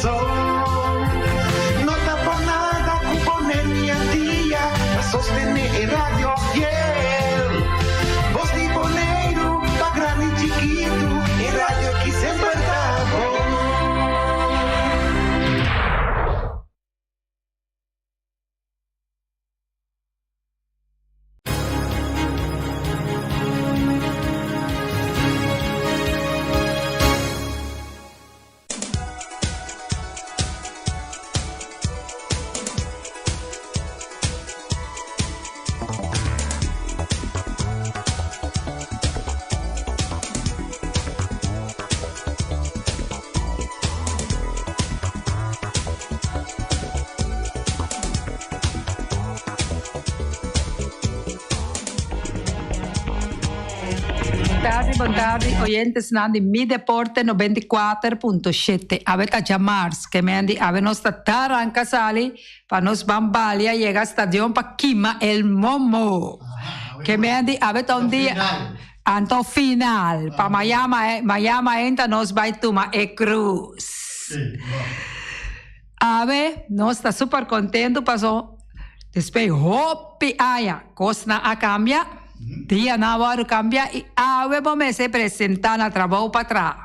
corazón. No está por nada componer mi día para sostener radio fiel. Voz de boleiro, pa grande y chiquito, y radio aquí siempre estamos. Buongiorno, oyentes di Mi Deporte 94.7. Avete chiamarsi che mi avevano stata anche sali per nos bambalia llega a stadio pa Kima el Momo. Che mi avete un dia anto final pa Miami entra nos baituma e Cruz. Ave no sta super contento pasó después hopi aya cosna a cambia. Dia Navarro cambia e avevamo se presentare a trabalho para trás.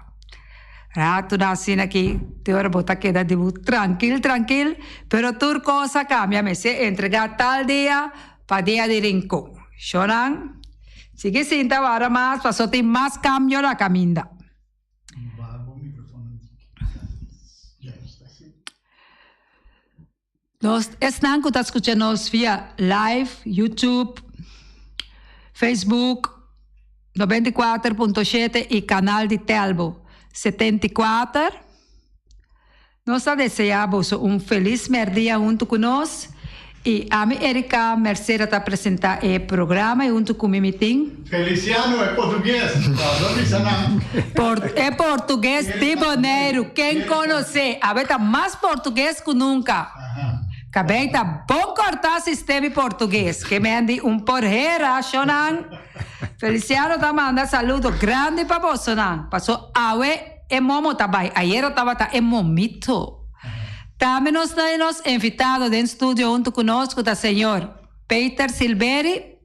Rato nascendo aqui, te ora botar queda de tranquilo, pero tu cosa cambia, me se entregar tal dia para dia de rincón. Shonan, sigue sinta ahora más, pasó te más cambio la caminda. Nos están escuchando via live, YouTube, Facebook 94.7 e canal di Telbo 74. Nós desejamos feliz dia junto conosco e a minha Erika Mercedes está apresentar o programa junto com o Mimitim. Feliciano é português, é português de Bonaire. Quem conhece, a mais português que nunca. Acabei de bom cortar sistema português, que me andi porreira, Shonan. Feliciano tá manda saludo grande para você, Shonan. Passou awe e momo tabai. Ayer estava e momito. Também nós temos invitado dentro do estúdio junto conosco o senhor Peter Silveri.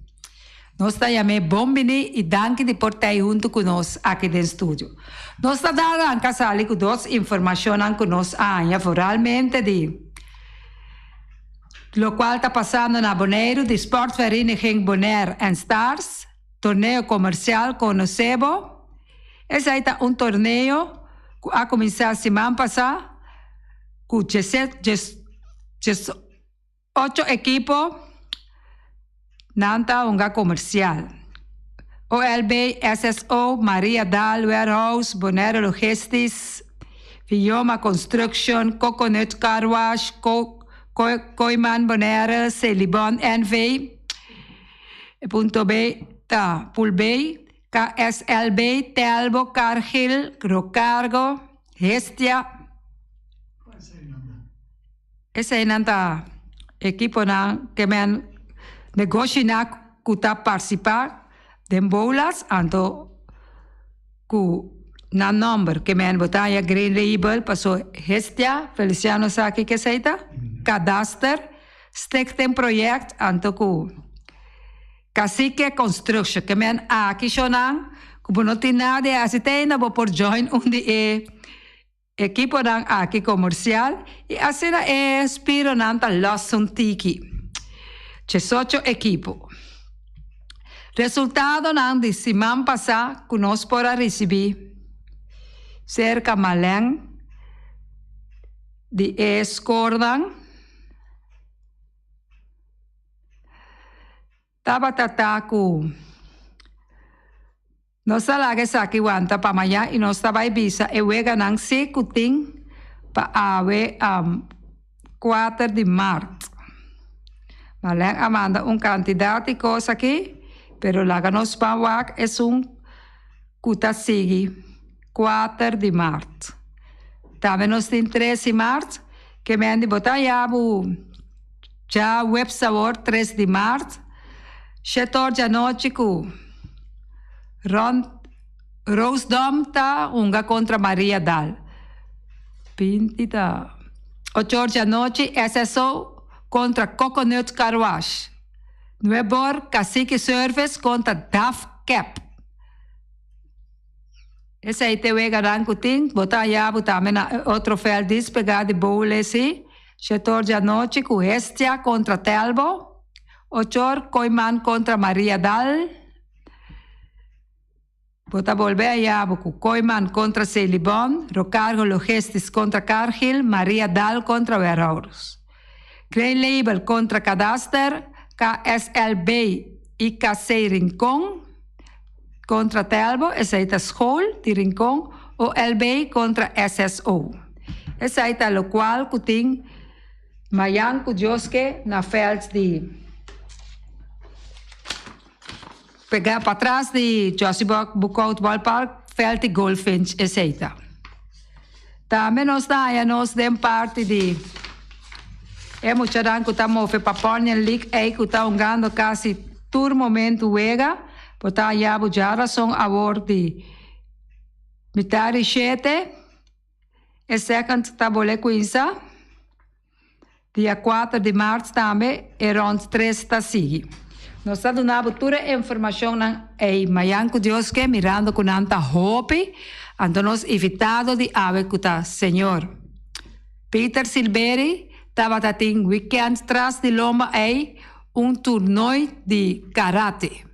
Nós chamamos bombini e danke de por estar junto conosco aqui dentro do estúdio. Nós estamos dando a sali com duas informações conosco, foralmente de lo qual está passando na Bonaire, de Sportvereniging Bonaire and Stars, torneio comercial com o Sebo. Esse aí está torneio que a começar a semana passada, com 18 equipos, nanta comercial. OLB, SSO, Maria Dal, Warehouse, Bonaire Logistics, Vioma Construction, Coconut Car Wash, Koiman Bonaire, Celibon NV, punto B, Pool B, KSLB, Telbo, Cargill, Grocargo, Hestia. Ese é o equipo que me negocia que participar de bolas, anto que na number que me botaia Green Label, passou Hestia, Feliciano Saki que seita, Cadaster, Stichting Project, anto que Cacique Construction, que me aqui chonan, que não tem nada, assim tem na por join onde equipo aqui comercial e assim é spiro nanta Lawson Tiki. C'è socio equipo. Resultado de semana passada que nós para receber cerca maleng de escordan taba tataku nós talaga sa kiwanta pa maya e nós taba ibisa e wega nang sekuting pa awe 4 de março. Maleng amanda quantidade de coisa aqui, pero laga nos pawak é kuta sigi 4 de março. Também nós tem 3 de março, que me andi botar já web sabor 3 de março, 7 da noite com Rose Dom tá unga contra Maria Dal. Pintita. 8 horas da noite, SSO contra Coconut Car Wash. 9 horas, Cacique Service contra DAF Cap. Esse aí te wega rancutin, botar yabo também na outro fel despegado de boule si. 7 horas da noite, com Hestia contra Telbo. 8 horas, Coiman contra Maria Dal. Bota volver a yabo com Coiman contra Celibon. Rocargo Logistis contra Cargill. Maria Dal contra Verhorus. Green Label contra Cadaster. KSLB e KC Rincon contra Telbo, essa aí está School de Rincon, ou LB contra SSO. Essa aí está o qual que tem Mayanco Joske na feld de pegar para trás de Josibok Bukout Ballpark, feld de Goldfinch, essa aí está. Também nós temos parte de muita gente que estamos a Papornian League aí que está jogando quase todo momento wega, porque já bujaram são a bordo de metade 7, e second está bolé com isso, dia 4 de março também, e rond 3 está seguindo. Nós estamos dando toda a informação em Mayanco Dios que mirando com anta hope, então nós evitado de haver que está senhor Peter Silveri estava tendo weekend atrás de Lomba aí torneio de karate.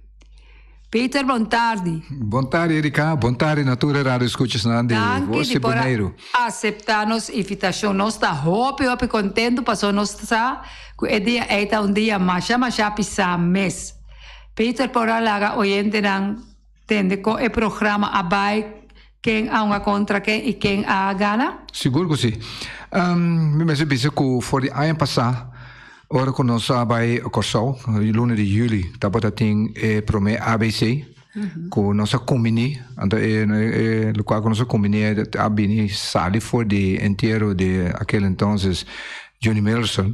Peter, boa tarde. Boa tarde, Erika. Boa tarde, Natura Rádio Escutas Nandi. Você boneiro. Aceitar nossa invitação. Nós estamos hope contente, passou nós está que o dia é dia mais pisar mês. Peter, por lá, oyente não tende com o programa abai quem há uma contra quem e quem há gana? Seguro que sim. Me penso que foi o ano passado, ora que nós vai Corsol, lunes de julho, estava tendo prome ABC, com nossa combine, então o qual nossa combine a bini sali for de inteiro de aquele entonces Johnny Millerson.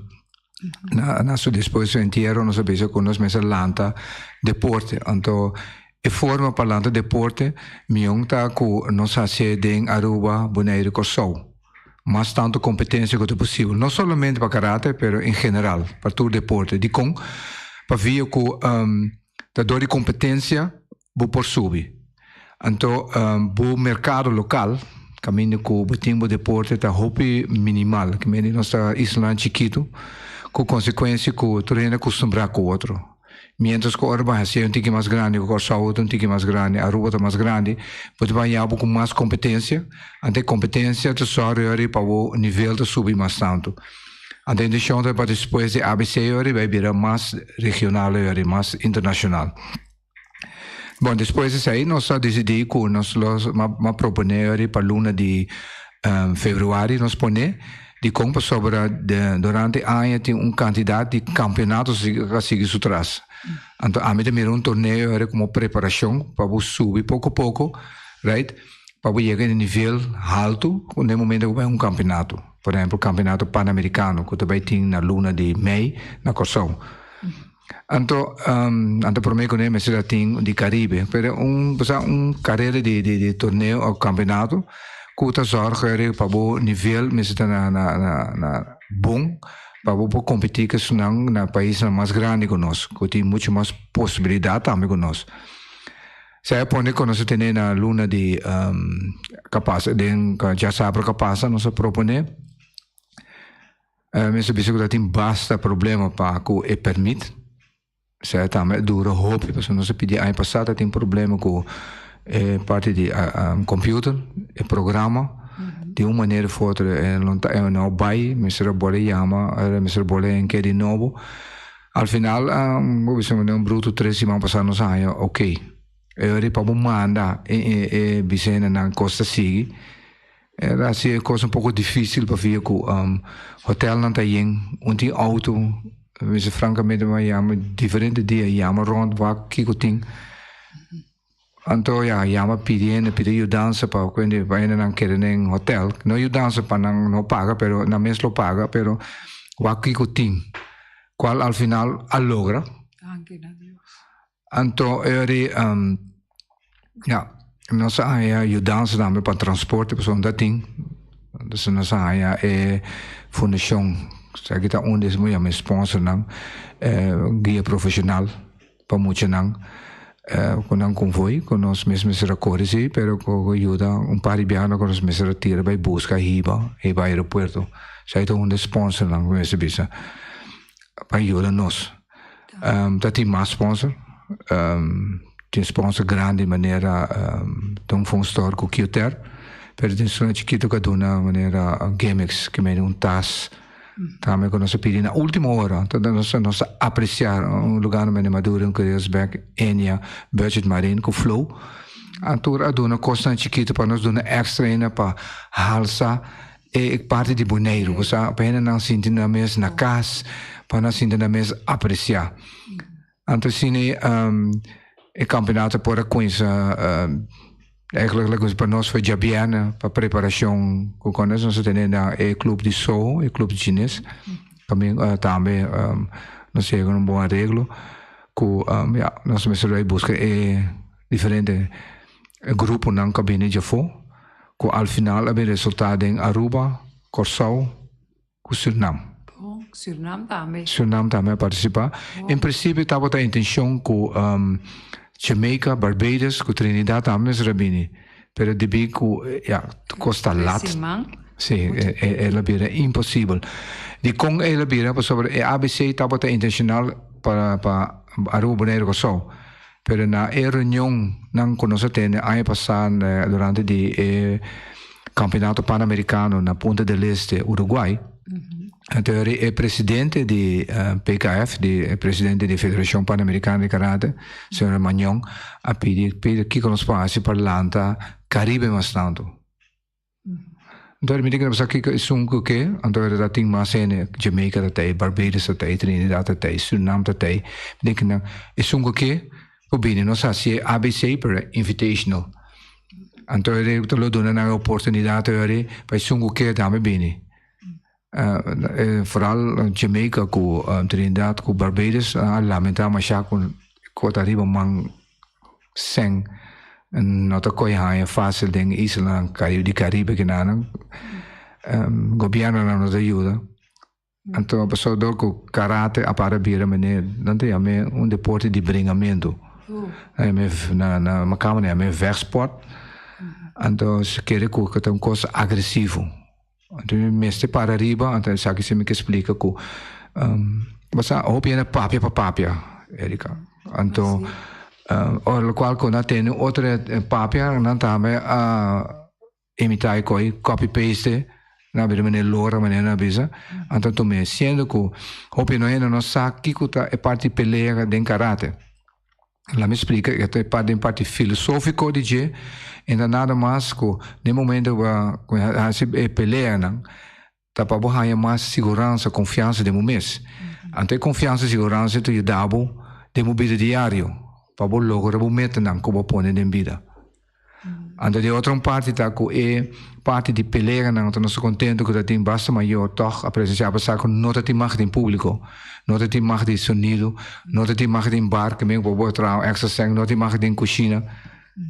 Na sua disposição inteiro nós penso que nós mesa lanta deporte, então e forma parlando deporte, miong ta ku nos hace den Aruba, Bonaire, Corsol. Mas tanto competência quanto possível. Não somente para karate, mas em geral, para todo deporte. De com, para ver que da dor de competência, vou por subir. Então, o mercado local, caminho com o tempo deporte, está hopi minimal, que é nossa isla chiquito, com consequência que o treino acostumbrar com o outro. Mientras que Orba é um tique mais grande, o Corsol é um tique mais grande, a Aruba é mais grande, pode ganhar com mais competência, até competência de sorrir para o nível de subir mais tanto. Até a intenção para depois de ABC vai virar mais regional e mais internacional. Bom, depois disso aí, nós decidimos que nós proponemos para a luna de fevereiro, nós ponemos de como sobre durante o ano tem candidato de campeonatos que sigue atrás. Então, a mim também torneio era como preparação para subir pouco a pouco, right? Para chegar no nível alto, no momento que vai campeonato. Por exemplo, o campeonato pan-americano, que também tem na luna de maio, na Corsol. Então, para mim, que eu será tem de Caribe, mas carreira de torneio ou campeonato, que está zorgando para o nível, mas está na bom, para competir com país mais grande que nós, que tem muito mais possibilidade também com nós. Se é por que nós temos na luna de capaz, já sabe capaz, nós proponemos, mas que tem bastante problema para que permite, se é também duro hope, porque nós pedimos ano passado tem problema com parte de computer, e programa, de uma maneira ou outra, não vai, mas era boa chama, mas era boa em que de novo. Al final, um bruto 3 semanas passadas, ok. Eu para mandar e Vicena na costa sigue. Era assim, coisa pouco difícil para ver que hotel não tem tem auto, mas francamente, diferente dia, chama rond, que tem. Então, chama pedindo ajuda para quando vai não querer em hotel. Não ajuda para não paga, pero na mês lo paga, pero o que tem, qual al final a logra. Então, nós ajudamos também para transporte, porque não tem. Dus nós haya fundação, se kita onde é muito sponsor nang guia profissional para muito nang con un convoy con nós mesmos recorresi, pero com ajuda par de biano con nós mesmos tira vai busca hiba e vai aeroporto. Sai to onde sponsor nang mesmo bisa. Para ajuda nós. Tem mais sponsor. Tem sponsor grande de maneira tão funstor com que eu ter. Pero tem só chiquito que dona maneira GameX que me tas. Também quando nós pedimos na última hora, então nós apreciar lugar onde maduro um Kuriosbek, Enya, Budget Marine com Flow. Antura dona costa chiquito para nós dona extra ainda para halsa e parte de boneiro, você apenas não sente na mesa na casa, para nós sentir na mesa apreciar. Então sim o campeonato por a coisa eigenlijk para nós foi já bem para preparação com nós temos o clube de Soul, o clube de chinês também nós chegamos bom arreglo com nós mesmos busca diferente grupo na cabine de fo com ao final o resultado em Aruba, Curaçao, com Suriname. Suriname também participa. Em princípio estava a intenção com Jamaica, Barbados, com Trinidad também rabini, pero debi com costa lat. Sim, ela vira impossível. De com ela vira sobre ABC estava a intencional para Aruba, Bonaire, Curaçao. Pero na reunião não conosco tem ano passado durante o campeonato pan-americano na Punta del Este, Uruguai. Então é presidente de PKF, presidente da Federação Pan-Americana de Karate, Sr. Magnon, a pedir que nos passe para Lanta, Caribe mais tanto. Então me diga que é um que, então era tem mais em Jamaica até, Barbados até, Trinidad até, Suriname até, me diga que é um que o bem nós assim ABC para invitational. Então ele lo dona na oportunidade para um que também bem. Vooral Jamaica com Trinidad com Barbados lamentar mas já com quota riba mang sem não tá coisa é fácil de isla Caribe que não governo não nos ajuda então a pessoa do com karate a para bira mané não tem deporte de bringamento na macamane é versport então se quer que tem coisa agressivo. Então, mestre para arriba, então, sabe se me explica que você opina papia, Erika. Então, o qual quando tem outra papia, não também imitar copy paste, na verdade lora maneira bisa. Então, tu me sendo que opina não sabe que é parte pelea de karate. Ela me explica que é parte filosófico de je, e nada mais que no momento que a pelea não, tá para botar mais segurança, confiança de mês. Ante confiança e segurança tu dá de vida diário, para bo lograr o meta não como põe na vida. Ante de outra parte tá que é parte de pelea não, então nós contento que tem basta maior toch a presença passar com nota de marca em público. Não tem marca de sonido, não tem marca de bar, que me vou botar extra sangue, não tem marca de cozinha,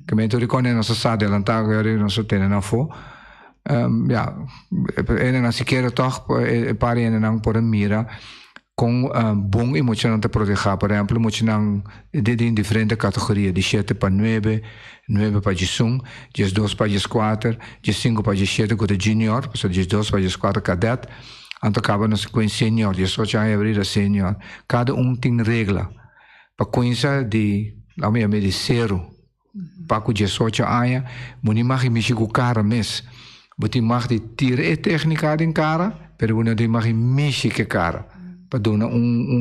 que me tu reconhece nossa sala de lantar, agora nós temos na fo, ele não se quer toch para ele não por mira com bom emocional te proteger, por exemplo, emocional de diferentes categorias, de 7 para 9, 9 para 11, 12 para 4, 5 para 7 com o junior, 12 para 4 cadet. Então acaba nos com senior, eu só já abrir a senior. Cada tem regra. Para coisa de a minha de zero, para que eu só já aia, não mais mexer com o cara mesmo. Você mais de tirar a técnica em cara, mas não tem mais mexer com o cara. Para dar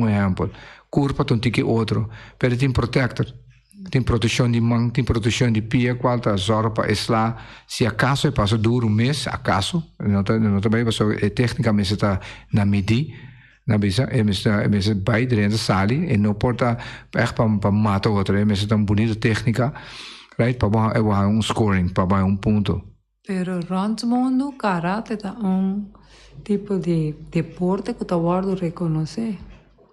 exemplo. Curva tem que outro, mas tem protector. Tem proteção de mão, tem proteção de pia, qual tá zorra para eslar. Se acaso é passo duro mês, acaso, não também passo é tecnicamente está na medi, na bisa, é mesmo vai dentro da sala e não porta para matar outra, é mesmo tão bonita técnica, right? Para scoring, para ponto. Pero mundo karate tá tipo de deporte que tá guardo reconhecer.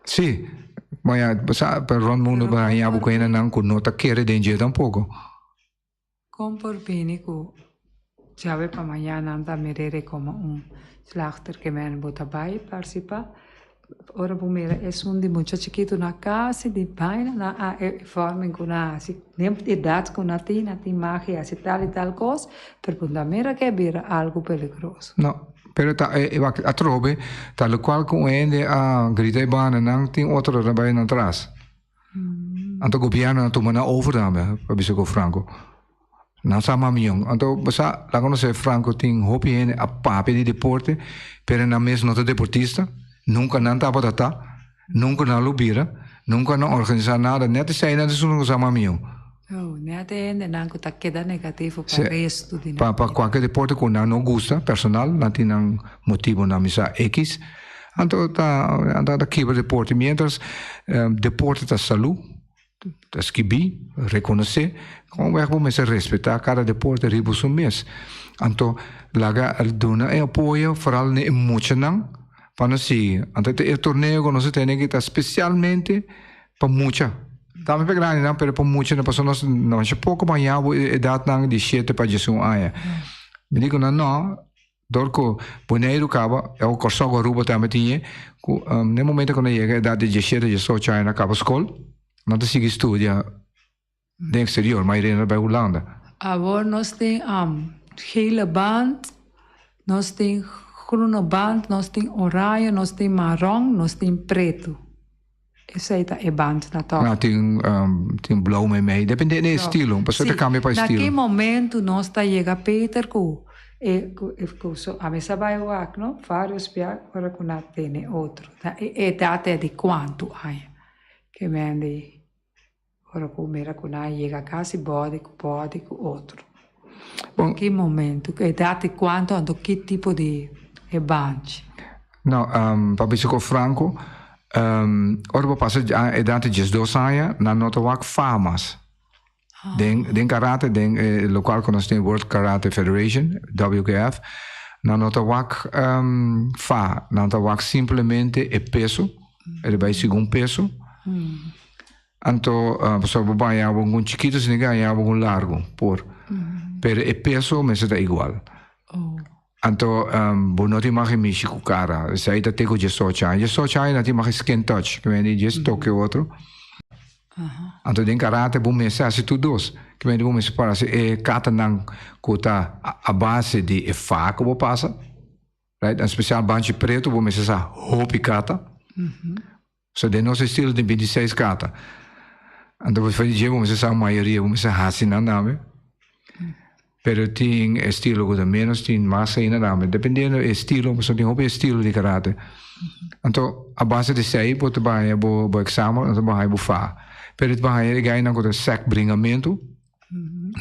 Sim. Mas para o mundo vai a boca não com nota querer de jeito tampouco. Com por bem que ya ve para mañana anda merere como slachter que me bota bai participa. Ora mira es de muito chiquito na casa de baina na forma com a assim nem idade com a tina magia assim tal e tal coisa per mira que vira algo perigoso. No, pero a trobe tal qual com ende a grita e bana não tem outro trabalho atrás. Anto governo não toma na overname, para bisco Franco. Não sama miong. Anto basta lá quando se Franco tem hobby a pape de deporte, pero na mes nota deportista. Nunca não estava data, nunca não lubira, nunca não organizar nada, net sei nada isso não sama miong. Oh, net ainda não que tá queda negativo para resto de para qualquer deporte que não gosta, personal, não tem motivo na misa X. Então tá quebra deporte, mientras deporte tá saúde, tá esquibi, reconhecer, como é que se respeitar cada deporte ribos um mês. Então laga dona é apoio, vooral ne emocional. Para si, antes el torneo que se tiene que estar especialmente para mucha. También para grande, ¿no? Pero para mucha, las personas no es poco más ya, edad nang 17 para 18 años. Me digo no, dorco boneiro acaba, eu corso com ruba também tinha, no momento quando chega a idade de 17, 18 anos acaba a escola, não te sigue estudia no exterior, mas irena para a Holanda. Agora nós temos hele band, nós temos groene band, nós temos oranje, nós temos marrom, nós temos preto. Essa é a band na top. Não, tem blauw mee. Depende do estilo, para você cambia para estilo. Naquele momento nós está chega Peter com a mesa vai o não? Vários piá para que não tem outro. E data de quanto aí? Que mende para que mera que não chega quase bode com outro. Bom, que momento? Que data quanto? Ando que tipo de banche? Não, para bisco Franco. Ora passa a idade de 12 anos, na nota wak famas. Den karate, den lokaal que nós temos World Karate Federation, WKF, na nota wak fa, na nota wak simplesmente é peso, ele vai segundo peso. Então, pessoal, vai há algum chiquito, se ninguém há algum largo, pero é peso, mas está igual. Então, não te imagina mexer com o cara. Se aí tá tendo 18 anos. 18 anos não te imagina skin touch. Que vem de toque outro. Então, tem karate, bom mensagem, se tu dois. Que vem de bom mensagem para se é kata não cuta a base de faca, vou passar. Right? Em especial banche preto, bom mensagem hopi kata. So, de nosso estilo de 26 kata. Então, você vai dizer, bom mensagem a maioria, bom mensagem assim não dá, pero tem estilo que menos tem massa ainda dá, dependendo do estilo, você tem um estilo de karate. Então, a base de sei, pode vai o exame, então vai o fa. Pero vai ganhar na coisa sec bringamento,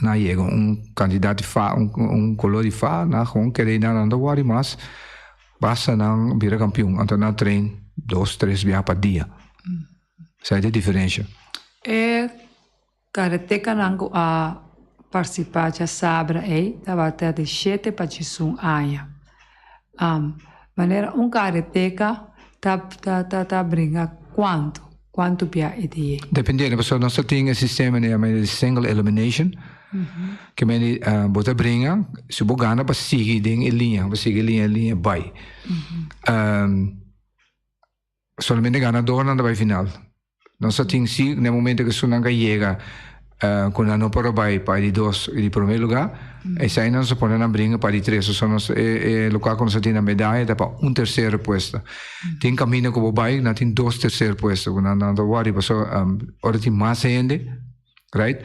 na chega candidato de fa, color de fa, na com querer na anda wari mas basta não vira campeão, então na treino 2, 3 vezes por dia. Essa é a diferença. É karateka nango a participar de sabra aí, estava até de 7 para 18 anos. Maneira karateka tá brinca quanto pia ideia? Dependendo, pessoal, nós temos um sistema de single elimination, que me bota brinca, se você ganha para seguir em linha, para seguir linha vai. Somente ganador não vai final. Nós temos no momento que você não chega quando não para vai para de 2 de primeiro lugar, e sai não se põe na brinca para de 3, só nós local quando você tem a medalha dá para terceiro posto. Tem caminho que vai, não tem 2 terceiro posto, quando não vai para só ora tem mais gente, right?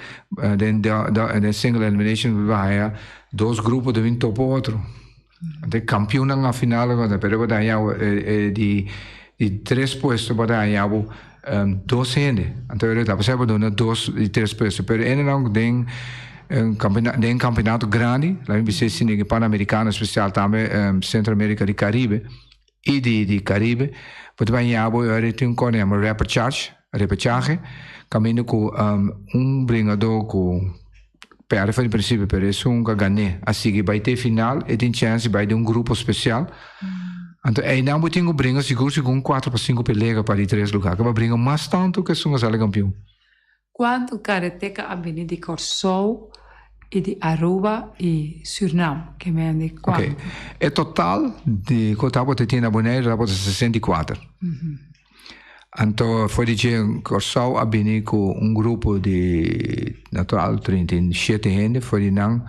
Then single elimination vai 2 grupos de 20 topo outro. Tem campeão na final, pero vai de 3 postos vai 2 gente. Então ele estava sempre dando 2 e 3 pessoas. Pero ele não tem campeonato grande, lá em BC que pan-americano especial também, Centro-América e Caribe e de Caribe. Porque vai ele tem repechaje, caminho com bringador com perde em princípio, pero é que ganha. Assim que vai ter final e tem chance vai ter grupo especial. Então, aí não tem que brincar seguro 4 para 5 peleas para 3 lugares. Que vai brincar mais tanto que são os campeão. Quando karateka a venir de Corsou, e di Aruba e Suriname, che mi hanno detto Ok. E total di Cotabo Tetina Bonaire era 64. Anto foi di Corsau abini con un gruppo di natural 37 gente foi di nang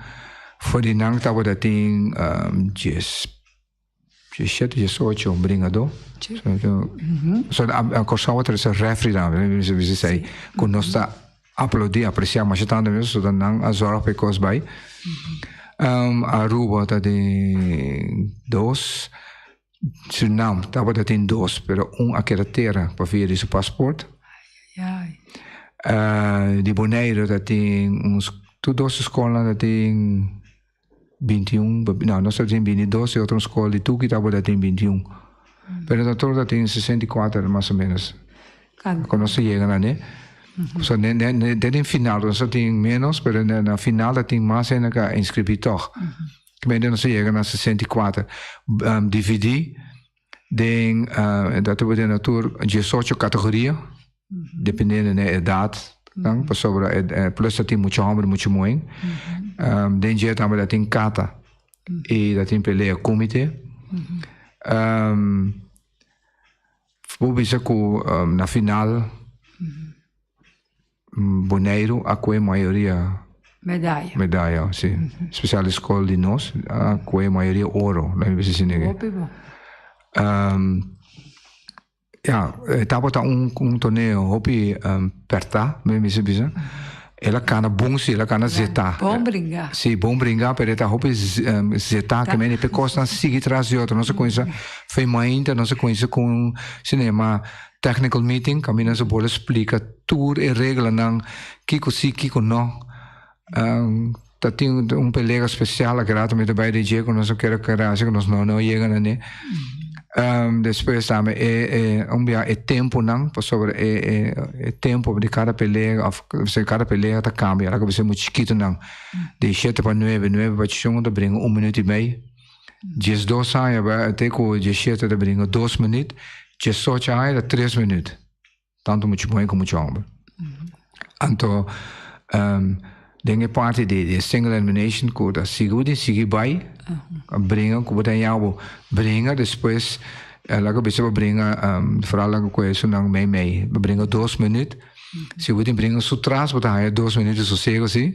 tabo da ting 18 bringado. So a Corsau ter se refri da vi sei con nostra applaudi appreciamo ma tanto mesmo so da nang a zora pe cos bai. Aruba da di dos Suriname, estava da tem dois, pero a carteira para vir seu passaporte. De Bonaire da tem uns duas escolas da tem 21, não, nós temos 22 e outra escola de Tuki estava da tem 21. Pero da toda tem 64 mais ou menos. Quando nós chegamos, né? So tem final, nós tem menos, pero na final da tem mais ainda inscrevi toch. Quando nós chegamos a 64, dividi, dat we de tour 18 categorieën, dependendo da idade, plus dat tem muito homem, muito mulher. Den dia também dat tem kata e dat tem peleia comitê. Vou com na final Bonaire a qual maioria medalha, sim. Speciale escola de nós, a qual maioria ouro, não é assim ninguém. Estava torneio hopi perta, me se bisa. Ela cana bungsi, ela cana zeta. Bom brincar. Sim, bom brincar, pero ela hopi zeta que me pe costa seguir traz de outro, não se conhece. Foi mainda, não se conhece com cinema technical meeting, que a mina se bola explica tudo e regra não, kiko si, kiko não. Dat tem pelega especial que rato met bij de dia que nós quer que nós não chega né. Depois também é tempo não, sobre é tempo de cada pelega, se cada pelega tá cambia, ela que você muito chiquito não. De 7 para 9 para chão da brinca 1 minuto e meio. 12 anos até com 17 da brinca 2 minutos, 18 anos 3 minutos. Tanto muito bom como muito homem. Então dengue parte de single elimination que da sigue vai brinca que botar nhau brinca depois ela que bisa brinca fala que isso não mei brinca 2 minutos se você brinca sutras botar 2 minutos de sossego assim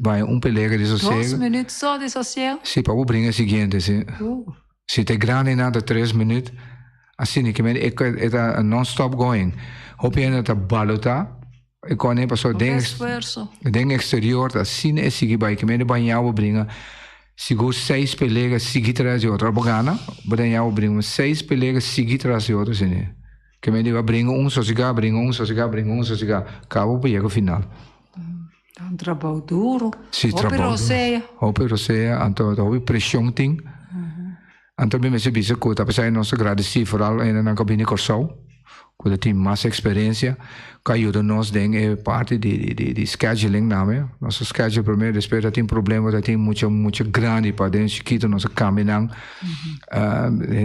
vai pelega de sossego 2 minutos só de sossego se para o brinca seguinte se tem grande nada 3 minutos assim que é non stop going hope ainda tá balota ik kon nem passou den exterior da cine e sigi bij que me banhava brinca sigo 6 pelegas sigi traz de outra bogana banhava brinca 6 pelegas sigi traz de outra cine que me diga brinca sossega cabo para o final um trabalho duro hope roceia então houve pressão tem então me se bisa que tá pensando nós agradeci vooral na cabine Corsau quando tem mais experiência, que ajuda-nos em parte de scheduling, não nosso schedule primeiro, depois tem problema, tem muito grande para dentro, chiquito, nosso caminhão,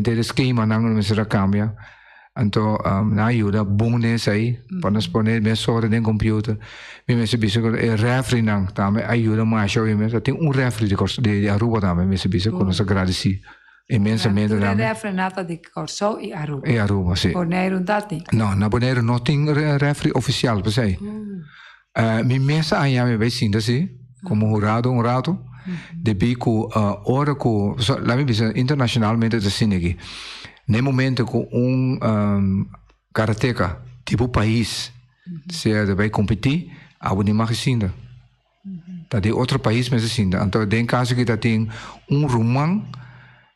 tem esquema, não será cambia, então na ajuda, bom nesse aí, para nós pôr mais sorte no computer, me se bisa que refri não, também ajuda mais, tem refri de Aruba também, me se bisa que nós agradeci. Imensamente da refrenata di Corsau e Aruba. E Aruba, sì. Bonaire non dati? No, na Bonaire non tem refri oficial, per sei. Mi messa a me vai sim, sì, come un rato, de bico ora co, la mi bisa internacionalmente da sinegi. Nel momento con karateka tipo país, se vai competir, a não mais sim. Da de outro país mas sim. Então, den caso que tem rumang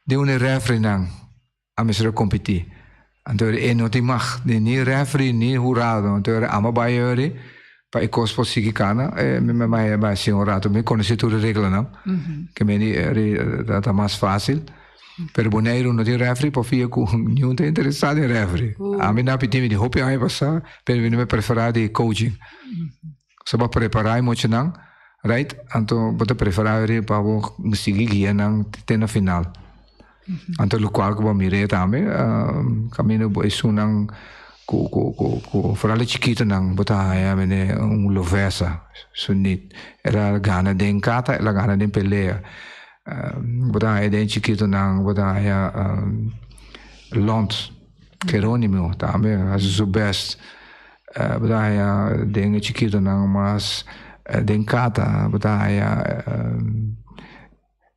de un refri nang a mesra competir. Então não tem mais nem refri nem jurado. Então ama baiore para ecos por seguir cana me mais senhorato me conhece tudo regra não que me tá mais fácil. Pero Bonaire não tem refri para ficar com nenhum tá interessado em refri. A mim na pitime de hope aí passar, pero me preferar de coaching. Só para preparar muito não, right? Então vou preferar para seguir guia não ter na final. Anto lo qual que mirei também caminho isso não vooral chiquito nang botaya mene lovesa sunit era gana den kata la gana den pelea botaya den chiquito nang botaya Lons Geronimo tame as zo best botaya den chiquito nang mas den kata botaya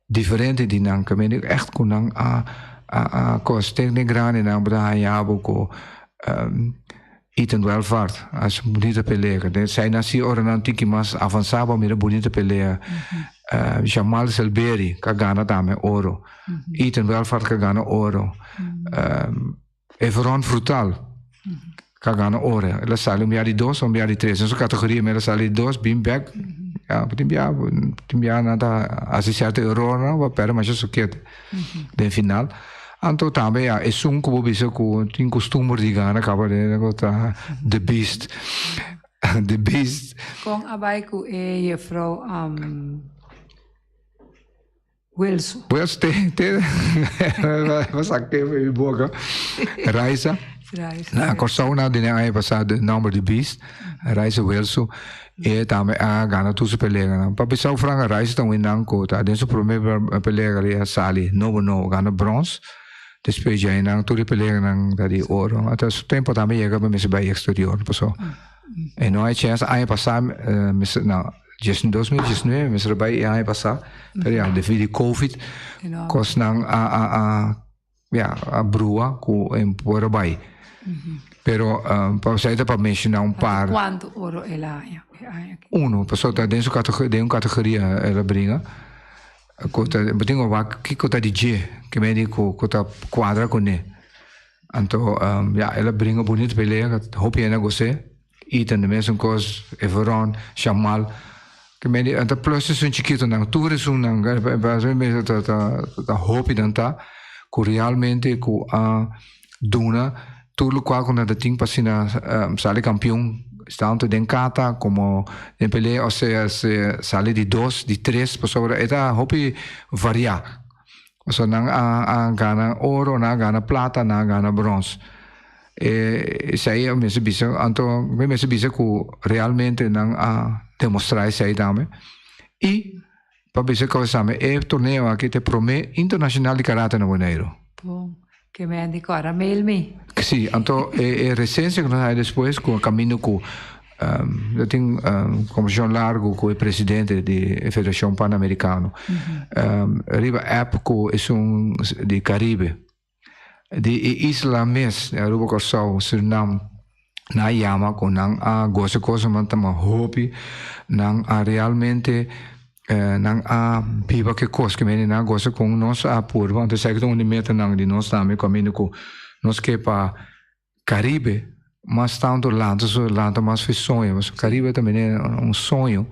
differente di nang kemene echt kunang a koste ne grane nang botaya boko Iten welvaart als bonita pelea. Zij nasi orang tiki mas avanzado mira bonita pelea. Jamal Selberi kagana dame oro. Iten welvaart kagana oro. Everon Frutal kagana oro. La sali miari dos o miari tres. Nessa categoria mera sali dos bim back. Ja, timbia nada associato error va per ma so che den final. Anto também é como bisa ku tin costume de gana acaba de gota the beast com abai ku vrouw Wilson te was actief in boca Raisa na Corsona de ai passado number the beast Raisa Wilson e também a gana tu se pelega pa bisa franga Raisa tão inang ko ta den so primeiro pelega ali sali no gana bronze Depois já não tudo pelega não dari ouro até o tempo também chega para me se vai exterior passou e não há chance aí passar não just em 2019 me se vai aí passar pero devido a covid cos não a brua com em por vai pero para sair para mencionar par quanto ouro ela uno passou tá dentro categoria ela brinca Kota betingo wak ki kota DJ que me dico kota quadra con ne anto ela bringa bonito pelea hope ena gose iten de mensen cos everon Jamal que me anta plus is un chiquito nang tour is un nang base me ta hope danta ku realmente ku duna tudo qual con da ting pasina sale campeão tanto den kata como den pelea o sea sale di 2 di 3 por sobre eta hopi varia o sea nang gana oro na gana plata na gana bronze e sei me se bisa anto me se bisa ku realmente nang demonstrar sei dame e pa bisa ko same e torneo che te prome internazionale di karate na Bonaire que me han dicho ahora me sí anto recientemente que nós depois com caminho com eu tenho como João Largo que é presidente da Federação Pan-Americana riba app que é de Caribe de Isla Mes Aruba Corsau Suriname na Yama com não a gosto coisa mas também hobby não a realmente nang piba que cos que meni na gosta com nós a purva então sei que onde meta nang de nós também caminho com nós que para Caribe mas tanto lado mais foi sonho mas Caribe também é sonho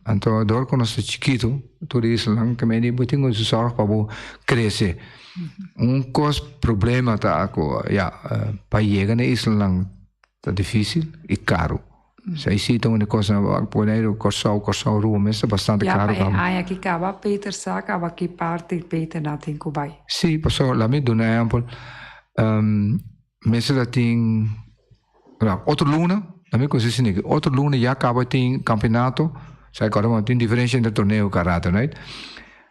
então adoro quando nós chiquito tudo isso lang que meni botinho de sorte para crescer cos problema tá para chegar na isla lang tá difícil e caro Zij ziet dan de kosten Bonaire Corsau Rua is bastante caro. Ja, aqui acaba Peter saca, aqui parte Peter na tem Kubai. Sì, posso la mi dona ample. Mensen dat ding otro luna, la mi così si nego. Otro luna ja acaba ting campionato. Sai cosa ma ting differenza in torneo karate, right?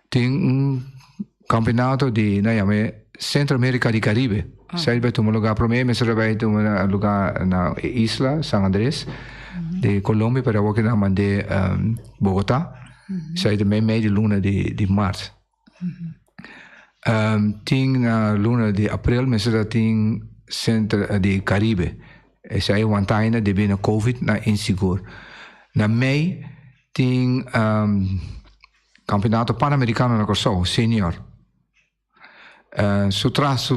Ting campionato di Centro America di Caribe. Sai bij un lugar para mim, mas vai un lugar na isla San Andrés de Colômbia para o que na mande Bogotá. Sai de meio de luna de março. Ting na luna de abril, mas era ting Centro de Caribe. Sai one time de bina Covid na inseguro. Na mei ting Campeonato Pan-Americano na Corsau, senior. Su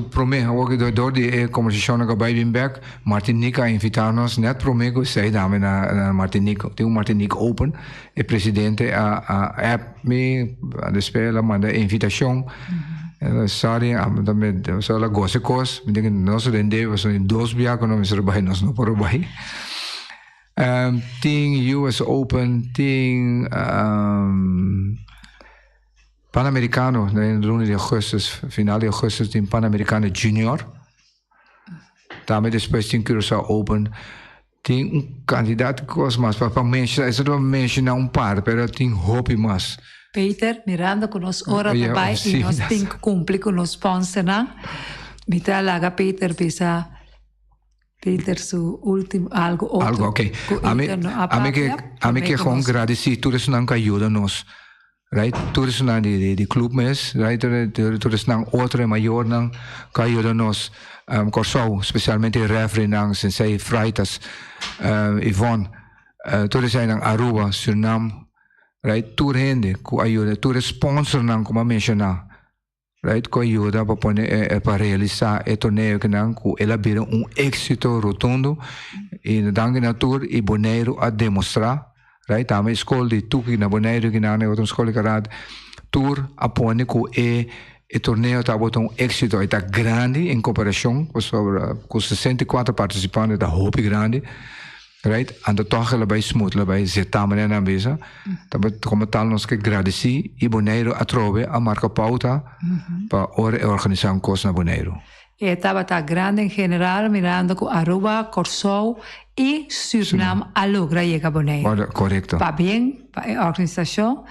prome ook door die conversazione che bij Wimberg Martinica invitanos net promego sei dame na Martinica tem Martinique Open e presidente app me de spela manda invitação sorry também só la gosse cos me diga nós rende was in dos bia quando me serbai nós não por bai tem US Open tem Pan-Americano, in de luna de augustus, finale augustus, in Pan-Americano Junior. Também depois tem Curaçao Open. Tem candidato que gosta mais para mencionar, isso não mencionar par, pero tem hobby mais. Peter, mirando com nós hora também e nós temos que cumprir com os sponsors, não? Mita laga Peter pisa Peter su último algo outro. Algo, ok. A mim que gewoon agradecer todos não que ajudam nós. Right? Todos não de club mes, right? Todos não outra maior não que ajudam nós. Corsou, especialmente referee não, Sensei Freitas, Yvonne, todos zijn não Aruba, Suriname, right? Tour gente que ajuda, tour sponsor não como mencionar. Right, que ajuda para realizar o torneio que não ela vira êxito rotundo e danke na tour e Bonaire a demonstrar, right, a escola de Tuki na Bonaire que não é outra escola que tour apone que o torneio está botando êxito está grande em comparação com 64 participantes da hobby grande. Right? Ando toch labai smooth, labai zetamanen na mesa. Tapi como tal nós que agradecer e Bonaire a trove a marca pauta para organizar coisa na Bonaire. E estava tá grande em geral, mirando com Aruba, Corsou e Suriname a logra chega a Bonaire. Correto. Va bem, a organização